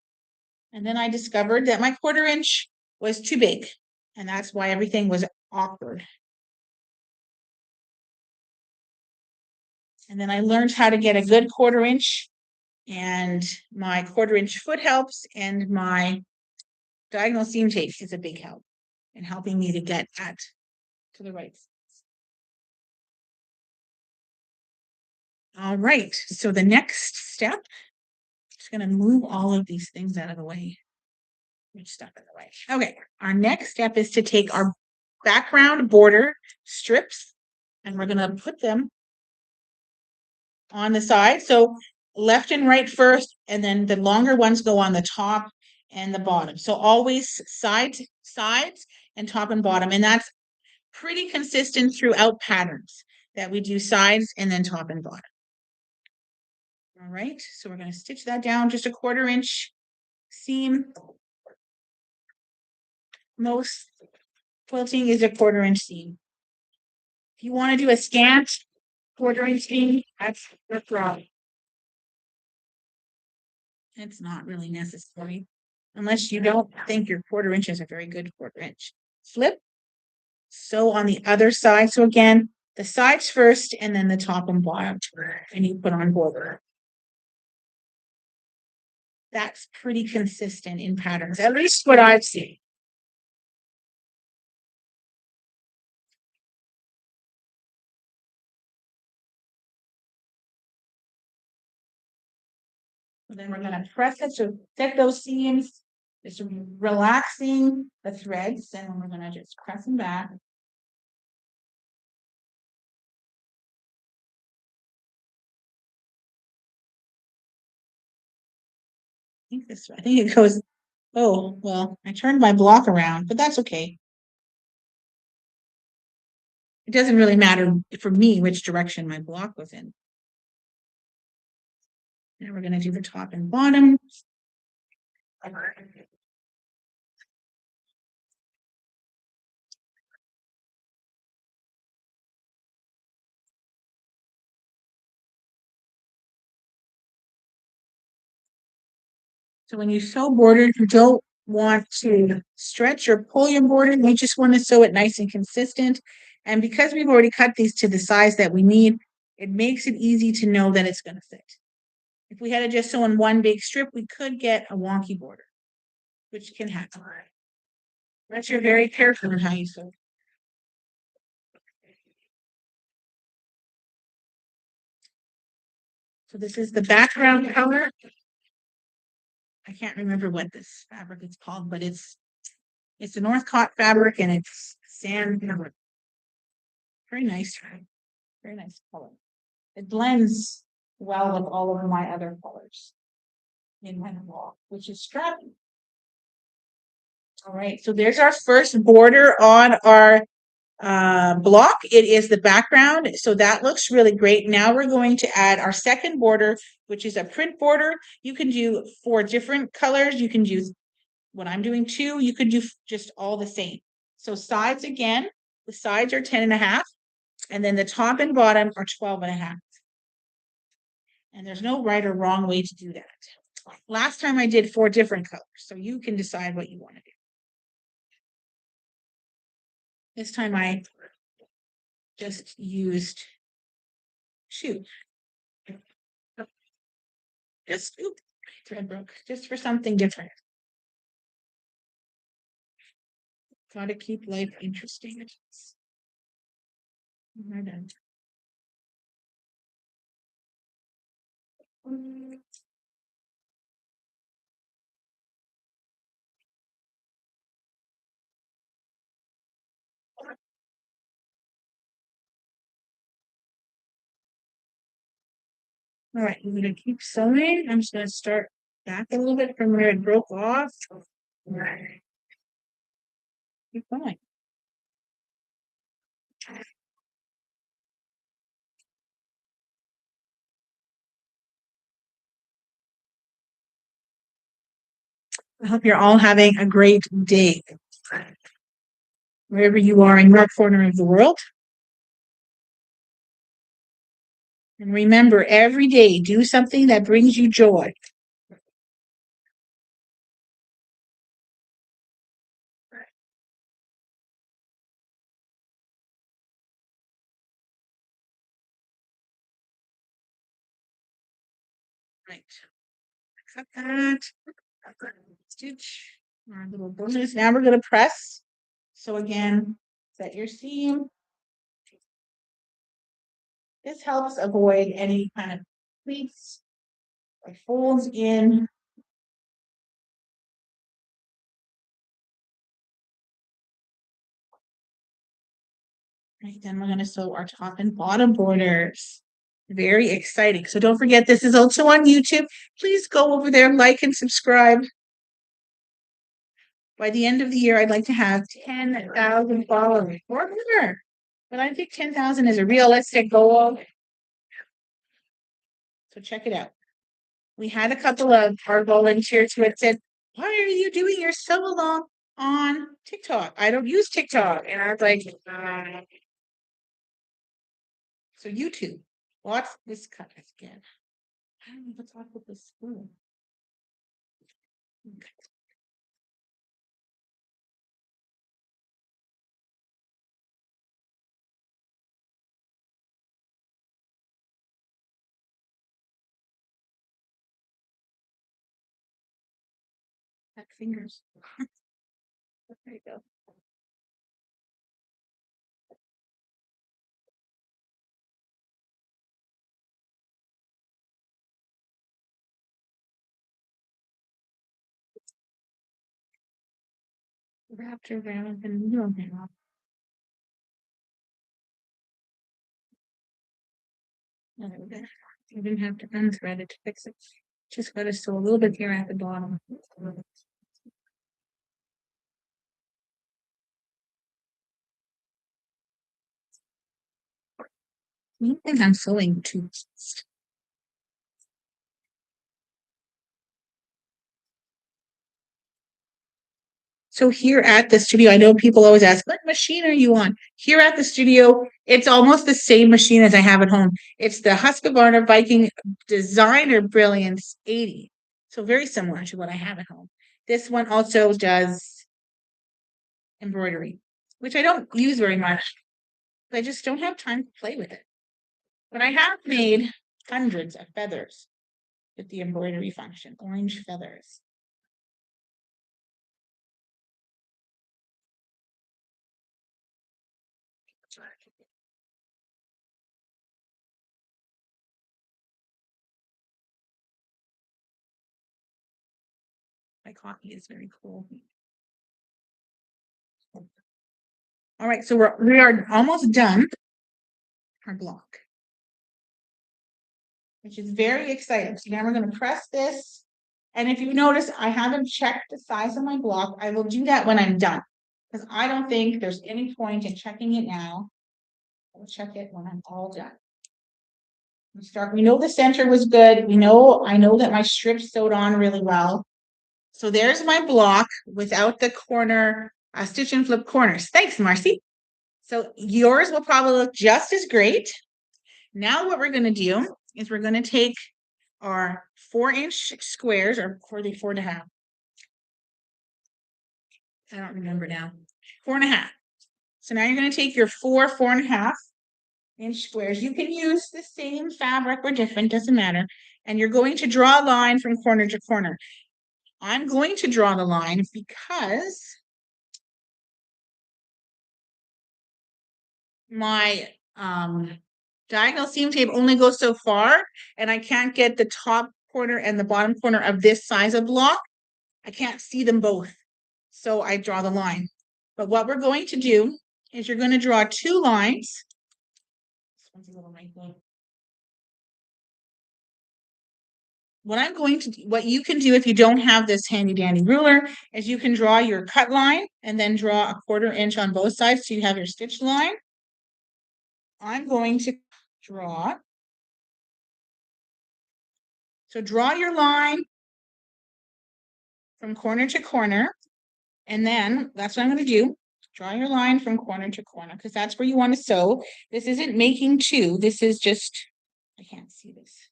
And then I discovered that my 1/4 inch was too big, and that's why everything was awkward. And then I learned how to get a good 1/4 inch, and my 1/4 inch foot helps, and my diagonal seam tape is a big help in helping me to get that to the right. All right, so the next step, just gonna move all of these things out of the way. Stuff in the way. Okay, our next step is to take our background border strips, and we're gonna put them on the side. So left and right first, and then the longer ones go on the top and the bottom. So always sides and top and bottom. And that's pretty consistent throughout patterns that we do sides and then top and bottom. All right, so we're going to stitch that down just a 1/4 inch seam. Most quilting is a 1/4 inch seam. If you want to do a scant 1/4 inch seam, that's wrong. It's not really necessary unless you don't think your 1/4 inch is a very good 1/4 inch. Flip, sew on the other side. So again, the sides first and then the top and bottom, and you put on border. That's pretty consistent in patterns, at least what I've seen. And then we're going to press it to set those seams, just relaxing the threads, and then we're going to just press them back. I think it goes, oh, well, I turned my block around, but that's okay. It doesn't really matter for me which direction my block was in. Now we're going to do the top and bottom. So when you sew border, you don't want to stretch or pull your border. You just want to sew it nice and consistent. And because we've already cut these to the size that we need, it makes it easy to know that it's going to fit. If we had to just sew in one big strip, we could get a wonky border, which can happen. But you're very careful in how you sew. So this is the background color. I can't remember what this fabric is called, but it's a Northcott fabric, and it's sand fabric. Very nice, very nice color. It blends well with all of my other colors in my block, which is strappy. All right, so there's our first border on our block. It is the background, so that looks really great. Now we're going to add our second border, which is a print border. You can do 4 different colors. You can do what I'm doing 2. You could do just all the same. So sides again, the sides are 10.5, and then the top and bottom are 12.5. And there's no right or wrong way to do that. Last time I did 4 different colors, so you can decide what you want to do. This time I just used thread broke, just for something different. Got to keep life interesting. We're done. All right, I'm going to keep sewing. I'm just going to start back a little bit from where it broke off. Keep going. I hope you're all having a great day, wherever you are in your corner of the world. And remember, every day, do something that brings you joy. Right. Cut that. Stitch our little bonus. Now we're going to press. So again, set your seam. This helps avoid any kind of pleats or folds in. Right, then we're going to sew our top and bottom borders. Very exciting. So don't forget, this is also on YouTube. Please go over there, like and subscribe. By the end of the year, I'd like to have 10,000 followers or more. But I think 10,000 is a realistic goal. So check it out. We had a couple of our volunteers who had said, why are you doing your sew along on TikTok? I don't use TikTok. And I was like, so YouTube, watch this cut again. I don't know what's up with this spoon. Okay. Back fingers. There you go. Wrapped around the needle now. You didn't have to unthread it to fix it. Just got to sew a little bit here at the bottom. I think I'm sewing too fast. So here at the studio, I know people always ask, what machine are you on? Here at the studio, it's almost the same machine as I have at home. It's the Husqvarna Viking Designer Brilliance 80. So very similar to what I have at home. This one also does embroidery, which I don't use very much. I just don't have time to play with it. But I have made hundreds of feathers with the embroidery function, orange feathers. My coffee is very cool. All right, so we are almost done our block, which is very exciting. So now we're going to press this. And if you notice, I haven't checked the size of my block. I will do that when I'm done because I don't think there's any point in checking it now. I'll check it when I'm all done. We know the center was good. I know that my strips sewed on really well. So there's my block without the corner, stitch and flip corners. Thanks, Marcy. So yours will probably look just as great. Now what we're going to do is we're going to take our 4-inch squares, or 4.5. I don't remember now. 4.5. So now you're going to take your 4.5-inch squares. You can use the same fabric or different, doesn't matter. And you're going to draw a line from corner to corner. I'm going to draw the line because my diagonal seam tape only goes so far, and I can't get the top corner and the bottom corner of this size of block. I can't see them both. So I draw the line. But what we're going to do is you're going to draw 2 lines. This one's a little wrinkly. What you can do if you don't have this handy dandy ruler is you can draw your cut line and then draw a 1/4 inch on both sides so you have your stitch line. I'm going to draw. So draw your line from corner to corner. And then that's what I'm going to do. Draw your line from corner to corner because that's where you want to sew. This isn't making 2. This is just, I can't see this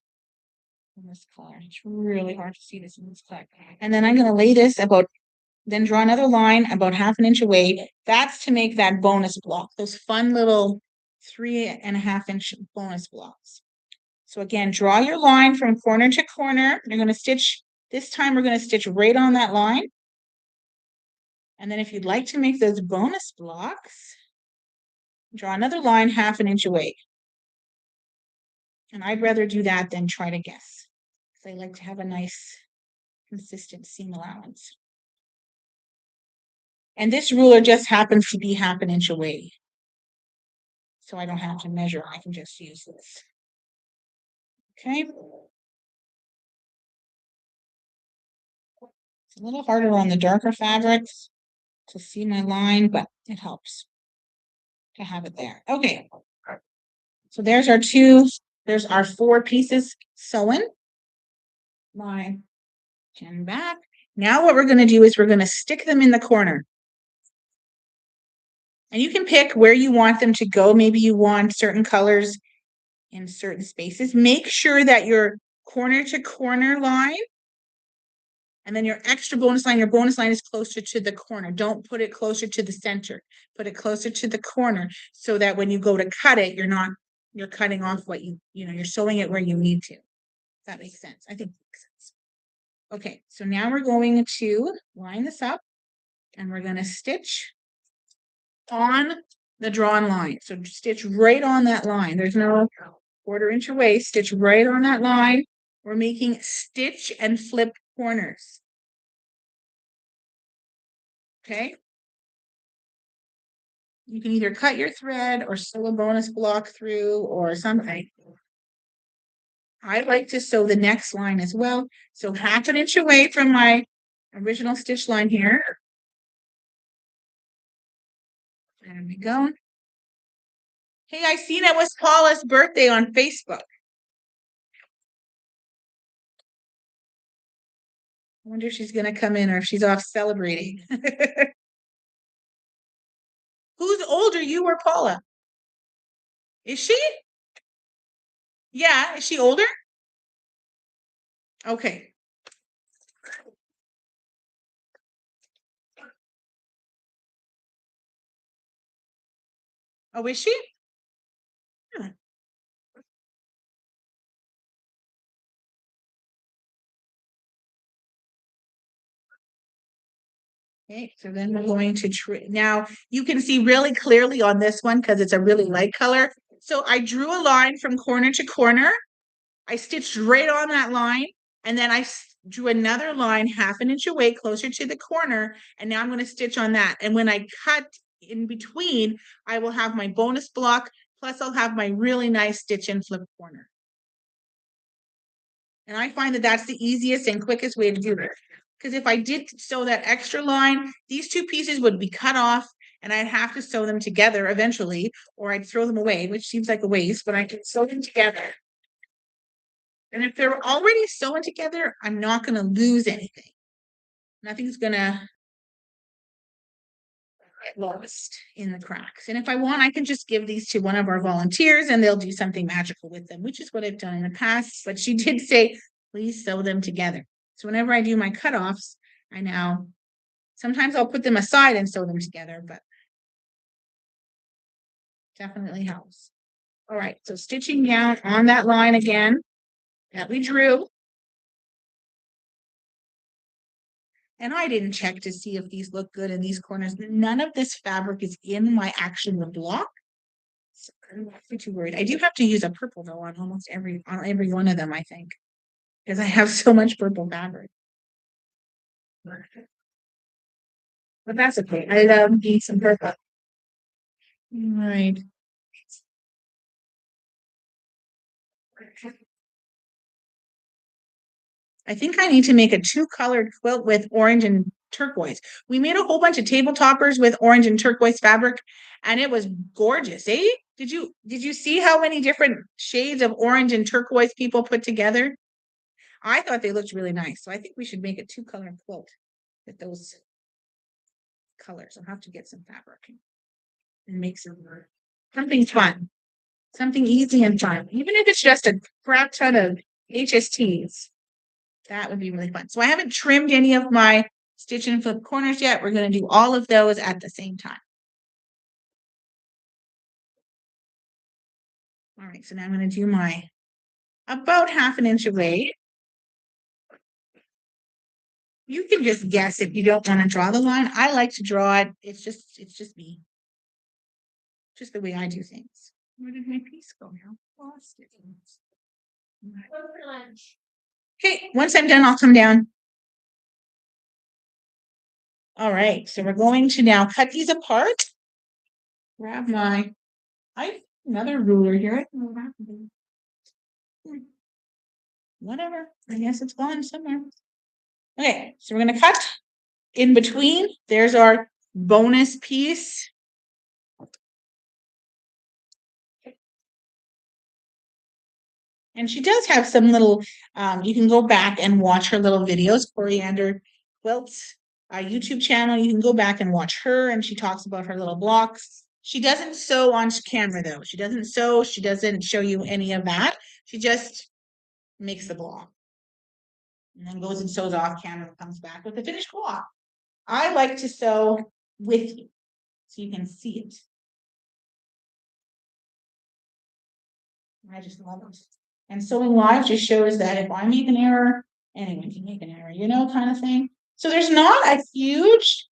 in this color. It's really hard to see this in this color. And then I'm going to lay this then draw another line about 1/2 inch away. That's to make that bonus block, those fun little 3.5 inch bonus blocks. So again, draw your line from corner to corner. You're going to stitch, this time we're going to stitch right on that line. And then if you'd like to make those bonus blocks, draw another line 1/2 inch away. And I'd rather do that than try to guess, because I like to have a nice consistent seam allowance. And this ruler just happens to be 1/2 inch away. So I don't have to measure, I can just use this. Okay. It's a little harder on the darker fabrics to see my line, but it helps to have it there. Okay. So there's our 4 pieces sewn. Line and back. Now what we're going to do is we're going to stick them in the corner. And you can pick where you want them to go. Maybe you want certain colors in certain spaces. Make sure that your corner to corner line and then your extra bonus line, your bonus line is closer to the corner. Don't put it closer to the center. Put it closer to the corner so that when you go to cut it, you're cutting off what you're sewing it where you need to. If that makes sense. I think it makes sense. Okay, so now we're going to line this up and we're going to stitch on the drawn line. So stitch right on that line. There's no 1/4 inch away. Stitch right on that line. We're making stitch and flip corners. Okay. You can either cut your thread or sew a bonus block through or something. I like to sew the next line as well. So 1/2 inch away from my original stitch line here. There we go. Hey, I seen it was Paula's birthday on Facebook. I wonder if she's gonna come in or if she's off celebrating. Who's older, you or Paula? Is she? Yeah, is she older? Okay. Oh, is she? Hmm. Okay, so then we're going to now you can see really clearly on this one because it's a really light color. So I drew a line from corner to corner. I stitched right on that line, and then I drew another line 1/2 inch away closer to the corner, and now I'm going to stitch on that. And when I cut in between, I will have my bonus block, plus I'll have my really nice stitch and flip corner. And I find that that's the easiest and quickest way to do it. Because if I did sew that extra line, these 2 pieces would be cut off and I'd have to sew them together eventually, or I'd throw them away, which seems like a waste, but I can sew them together. And if they're already sewn together, I'm not going to lose anything. Nothing's going to get lost in the cracks. And if I want, I can just give these to one of our volunteers and they'll do something magical with them, which is what I've done in the past. But she did say, please sew them together. So whenever I do my cutoffs, sometimes I'll put them aside and sew them together, but definitely helps. All right, so stitching down on that line again that we drew. And I didn't check to see if these look good in these corners. None of this fabric is in my actual block. So I'm not too worried. I do have to use a purple though on almost every one of them, I think, because I have so much purple fabric. But that's okay. I love some purple. All right. I think I need to make a 2-colored quilt with orange and turquoise. We made a whole bunch of table toppers with orange and turquoise fabric, and it was gorgeous, eh? Did you see how many different shades of orange and turquoise people put together? I thought they looked really nice. So I think we should make a 2-color quilt with those colors. I'll have to get some fabric and make something fun, something easy and fun. Even if it's just a crap ton of HSTs, that would be really fun. So I haven't trimmed any of my stitch and flip corners yet. We're going to do all of those at the same time. All right, so now I'm going to do about 1/2 inch away. You can just guess if you don't want to draw the line. I like to draw it. It's just me. Just the way I do things. Where did my piece go now? Lost it. Okay, once I'm done, I'll come down. All right, so we're going to now cut these apart. Grab my, another ruler here. I don't know what happened. Whatever, I guess it's gone somewhere. Okay, so we're gonna cut in between. There's our bonus piece. And she does have some little, you can go back and watch her little videos, Coriander Quilts YouTube channel. You can go back and watch her, and she talks about her little blocks. She doesn't sew on camera though. She doesn't sew. She doesn't show you any of that. She just makes the block and then goes and sews off camera and comes back with the finished block. I like to sew with you so you can see it. I just love it. And sewing live just shows that if I make an error, anyone can make an error, kind of thing. So there's not a huge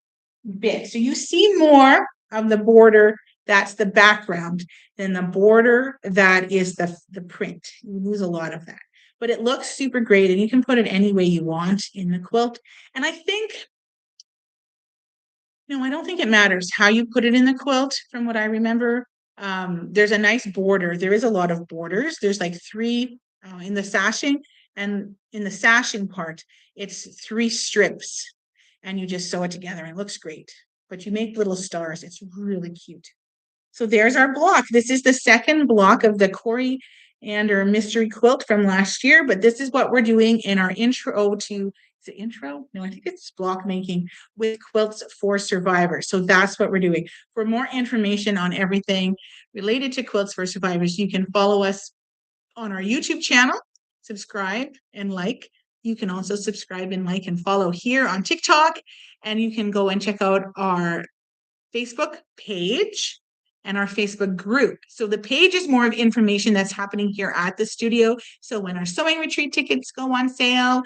bit. So you see more of the border that's the background than the border that is the print. You lose a lot of that. But it looks super great, and you can put it any way you want in the quilt. And I think, I don't think it matters how you put it in the quilt, from what I remember. There's a nice border. There is a lot of borders. There's like 3 in the sashing, and in the sashing part, it's 3 strips, and you just sew it together, and it looks great. But you make little stars. It's really cute. So there's our block. This is the second block of the Coriander mystery quilt from last year, but this is what we're doing in our intro to, is it intro? No, I think it's block making with Quilts for Survivors. So that's what we're doing. For more information on everything related to Quilts for Survivors, you can follow us on our YouTube channel, subscribe and like. You can also subscribe and like and follow here on TikTok, and you can go and check out our Facebook page and our Facebook group. So the page is more of information that's happening here at the studio. So when our sewing retreat tickets go on sale,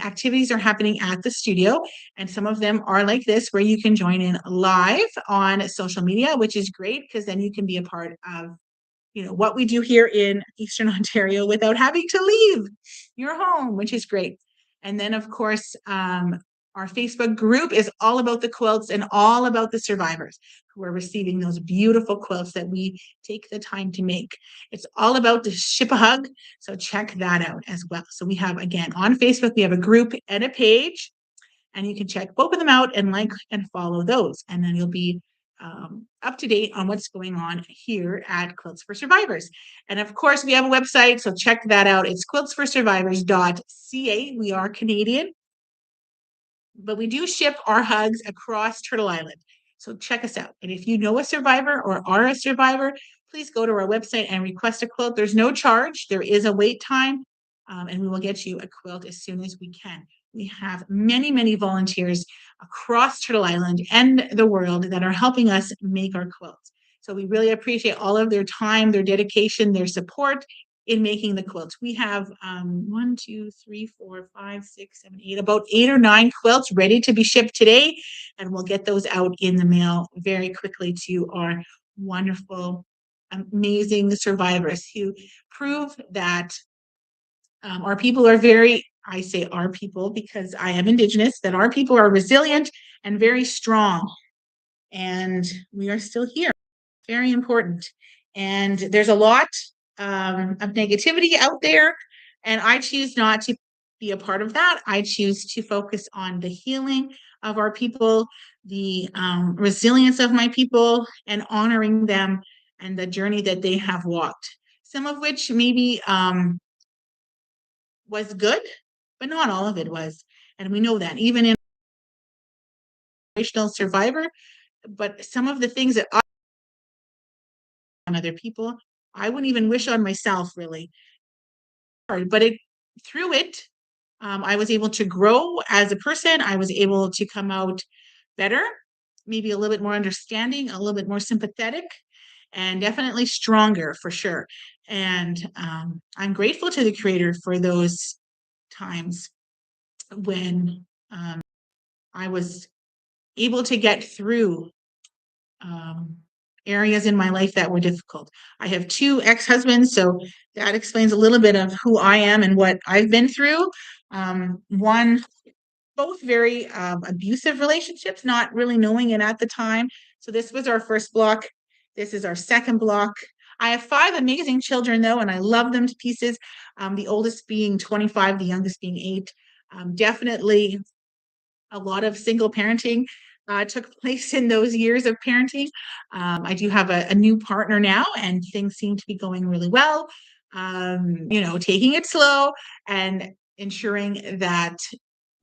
activities are happening at the studio, and some of them are like this, where you can join in live on social media, which is great because then you can be a part of what we do here in Eastern Ontario without having to leave your home, which is great. And then, of course, our Facebook group is all about the quilts and all about the survivors who are receiving those beautiful quilts that we take the time to make. It's all about the ship a hug. So check that out as well. So we have, again, on Facebook, we have a group and a page, and you can check both of them out and like and follow those. And then you'll be up to date on what's going on here at Quilts for Survivors. And of course, we have a website, so check that out. It's quiltsforsurvivors.ca. We are Canadian, but we do ship our hugs across Turtle Island. So check us out. And if you know a survivor or are a survivor, please go to our website and request a quilt. There's no charge. There is a wait time, and we will get you a quilt as soon as we can. We have many, many volunteers across Turtle Island and the world that are helping us make our quilts. So we really appreciate all of their time, their dedication, their support in making the quilts. We have 1, 2, 3, 4, 5, 6, 7, 8, about 8 or 9 quilts ready to be shipped today, and we'll get those out in the mail very quickly to our wonderful, amazing survivors who prove that our people are very, I say our people because I am Indigenous, that our people are resilient and very strong, and we are still here. Very important. And there's a lot of negativity out there, and I choose not to be a part of that. I choose to focus on the healing of our people, the resilience of my people, and honoring them and the journey that they have walked. Some of which maybe was good, but not all of it was. And we know that even in generational survivor, but some of the things that I on other people, I wouldn't even wish on myself really. But through it, I was able to grow as a person. I was able to come out better, maybe a little bit more understanding, a little bit more sympathetic. and definitely stronger for sure. And I'm grateful to the Creator for those times when I was able to get through um, areas in my life that were difficult. I have two ex-husbands, so that explains a little bit of who I am and what I've been through. One, both very abusive relationships, not really knowing it at the time. So this was our first block. This is our second block. I have five amazing children, though, and I love them to pieces. The oldest being 25, the youngest being 8. Definitely a lot of single parenting took place in those years of parenting. I do have a new partner now, and things seem to be going really well. Taking it slow and ensuring that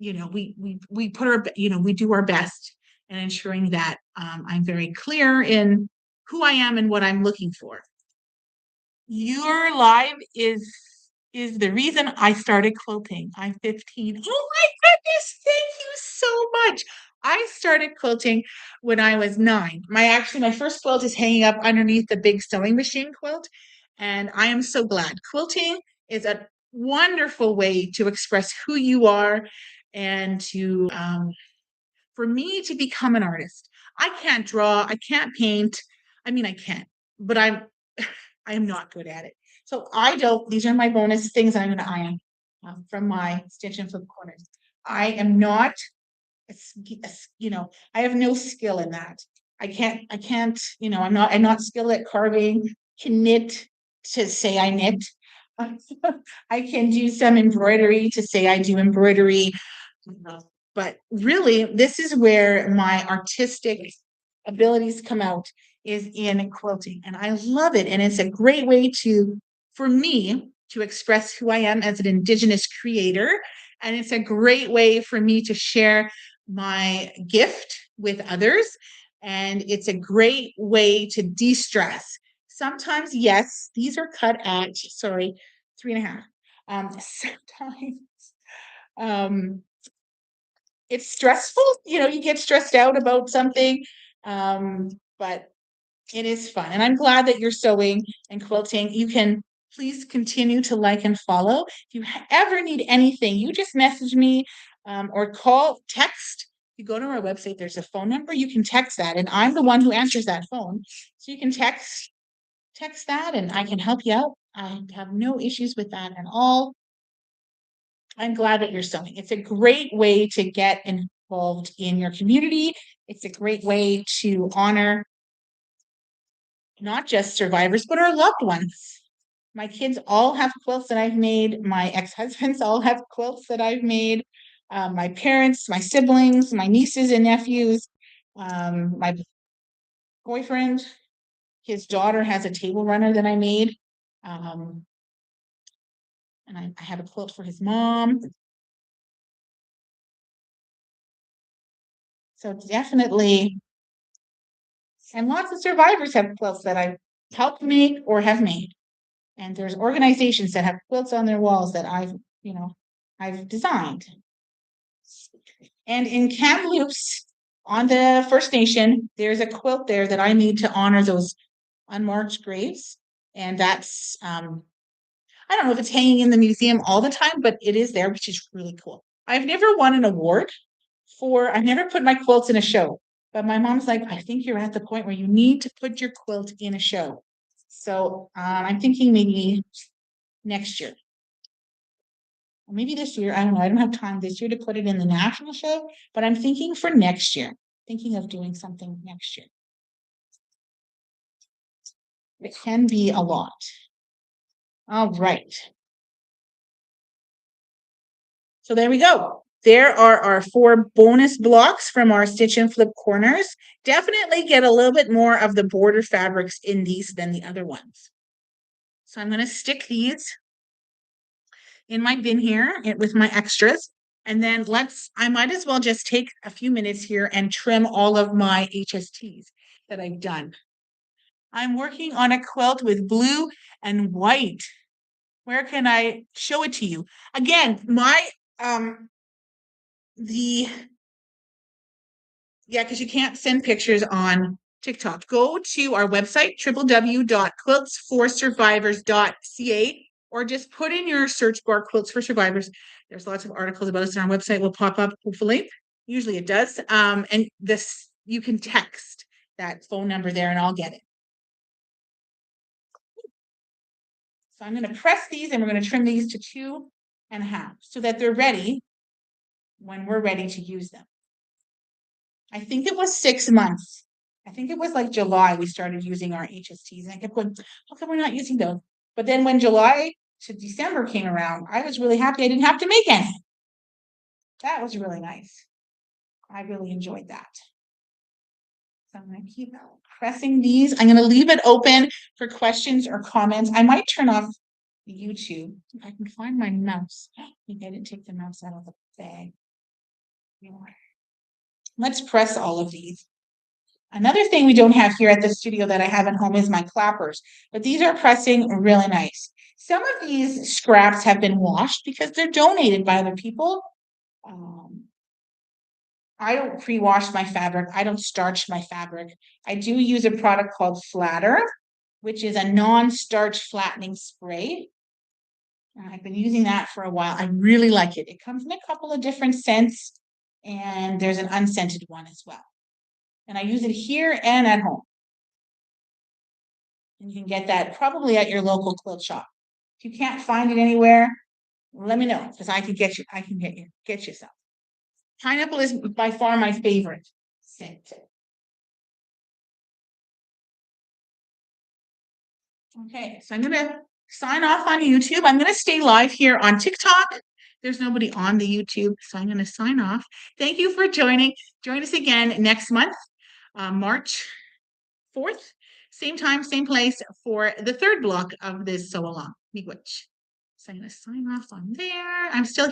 we put our we do our best, and ensuring that I'm very clear in who I am and what I'm looking for. Your live is the reason I started quilting. I'm 15. Oh my goodness, thank you so much. I started quilting when I was 9. My first quilt is hanging up underneath the big sewing machine quilt, and I am so glad. Quilting is a wonderful way to express who you are and to for me to become an artist. I can't draw, I can't paint. I mean, I can, but I am not good at it. So I don't, these are my bonus things I'm going to iron from my stitch and flip corners. I am not, I have no skill in that. I'm not skilled at carving, can knit to say I knit. I can do some embroidery to say I do embroidery. But really, this is where my artistic abilities come out, is in quilting. And I love it. And it's a great way for me to express who I am as an Indigenous creator. And it's a great way for me to share my gift with others. And it's a great way to de-stress. Sometimes, yes, these are cut at, sorry, 3.5. Sometimes it's stressful. You get stressed out about something, but it is fun. And I'm glad that you're sewing and quilting. You can please continue to like and follow. If you ever need anything, you just message me or text. You go to our website, there's a phone number. You can text that, and I'm the one who answers that phone. So you can text that, and I can help you out. I have no issues with that at all. I'm glad that you're sewing. It's a great way to get involved in your community. It's a great way to honor not just survivors, but our loved ones. My kids all have quilts that I've made. My ex-husbands all have quilts that I've made. My parents, my siblings, my nieces and nephews, my boyfriend, his daughter has a table runner that I made. And I have a quilt for his mom. So definitely, and lots of survivors have quilts that I've helped make or have made. And there's organizations that have quilts on their walls that I've designed. And in Kamloops, on the First Nation, there's a quilt there that I made to honor those unmarked graves. And that's I don't know if it's hanging in the museum all the time, but it is there, which is really cool. I've never won an award I've never put my quilts in a show, but my mom's like, I think you're at the point where you need to put your quilt in a show. So I'm thinking maybe next year. Or maybe this year. I don't know. I don't have time this year to put it in the national show, but I'm thinking for next year. Thinking of doing something next year. It can be a lot. All right. So there we go. There are our 4 bonus blocks from our stitch and flip corners. Definitely get a little bit more of the border fabrics in these than the other ones. So I'm going to stick these in my bin here with my extras. And then I might as well just take a few minutes here and trim all of my HSTs that I've done. I'm working on a quilt with blue and white. Where can I show it to you? Again, because you can't send pictures on TikTok. Go to our website, www.quiltsforsurvivors.ca, or just put in your search bar Quilts for Survivors. There's lots of articles about us on our website. Will pop up, hopefully. Usually it does. And this, you can text that phone number there and I'll get it. So I'm going to press these and we're going to trim these to 2.5 so that they're ready when we're ready to use them. I think it was 6 months. I think it was like July we started using our HSTs, and I kept going, how come we're not using those? But then when July to December came around, I was really happy I didn't have to make any. That was really nice. I really enjoyed that. So I'm going to keep pressing these. I'm going to leave it open for questions or comments. I might turn off YouTube if I can find my mouse. Maybe I didn't take the mouse out of the bag. Let's press all of these. Another thing we don't have here at the studio that I have at home is my clappers, but these are pressing really nice. Some of these scraps have been washed because they're donated by other people. I don't pre-wash my fabric. I don't starch my fabric. I do use a product called Flatter, which is a non-starch flattening spray. I've been using that for a while. I really like it. It comes in a couple of different scents, and there's an unscented one as well. And I use it here and at home. And you can get that probably at your local quilt shop. If you can't find it anywhere, let me know because I can get you some. Pineapple is by far my favorite scent. Okay, so I'm gonna sign off on YouTube. I'm gonna stay live here on TikTok. There's nobody on the YouTube, so I'm gonna sign off. Thank you for joining. Join us again next month, March 4th, same time, same place for the third block of this sew along. Miigwech. So I'm gonna sign off on there. I'm still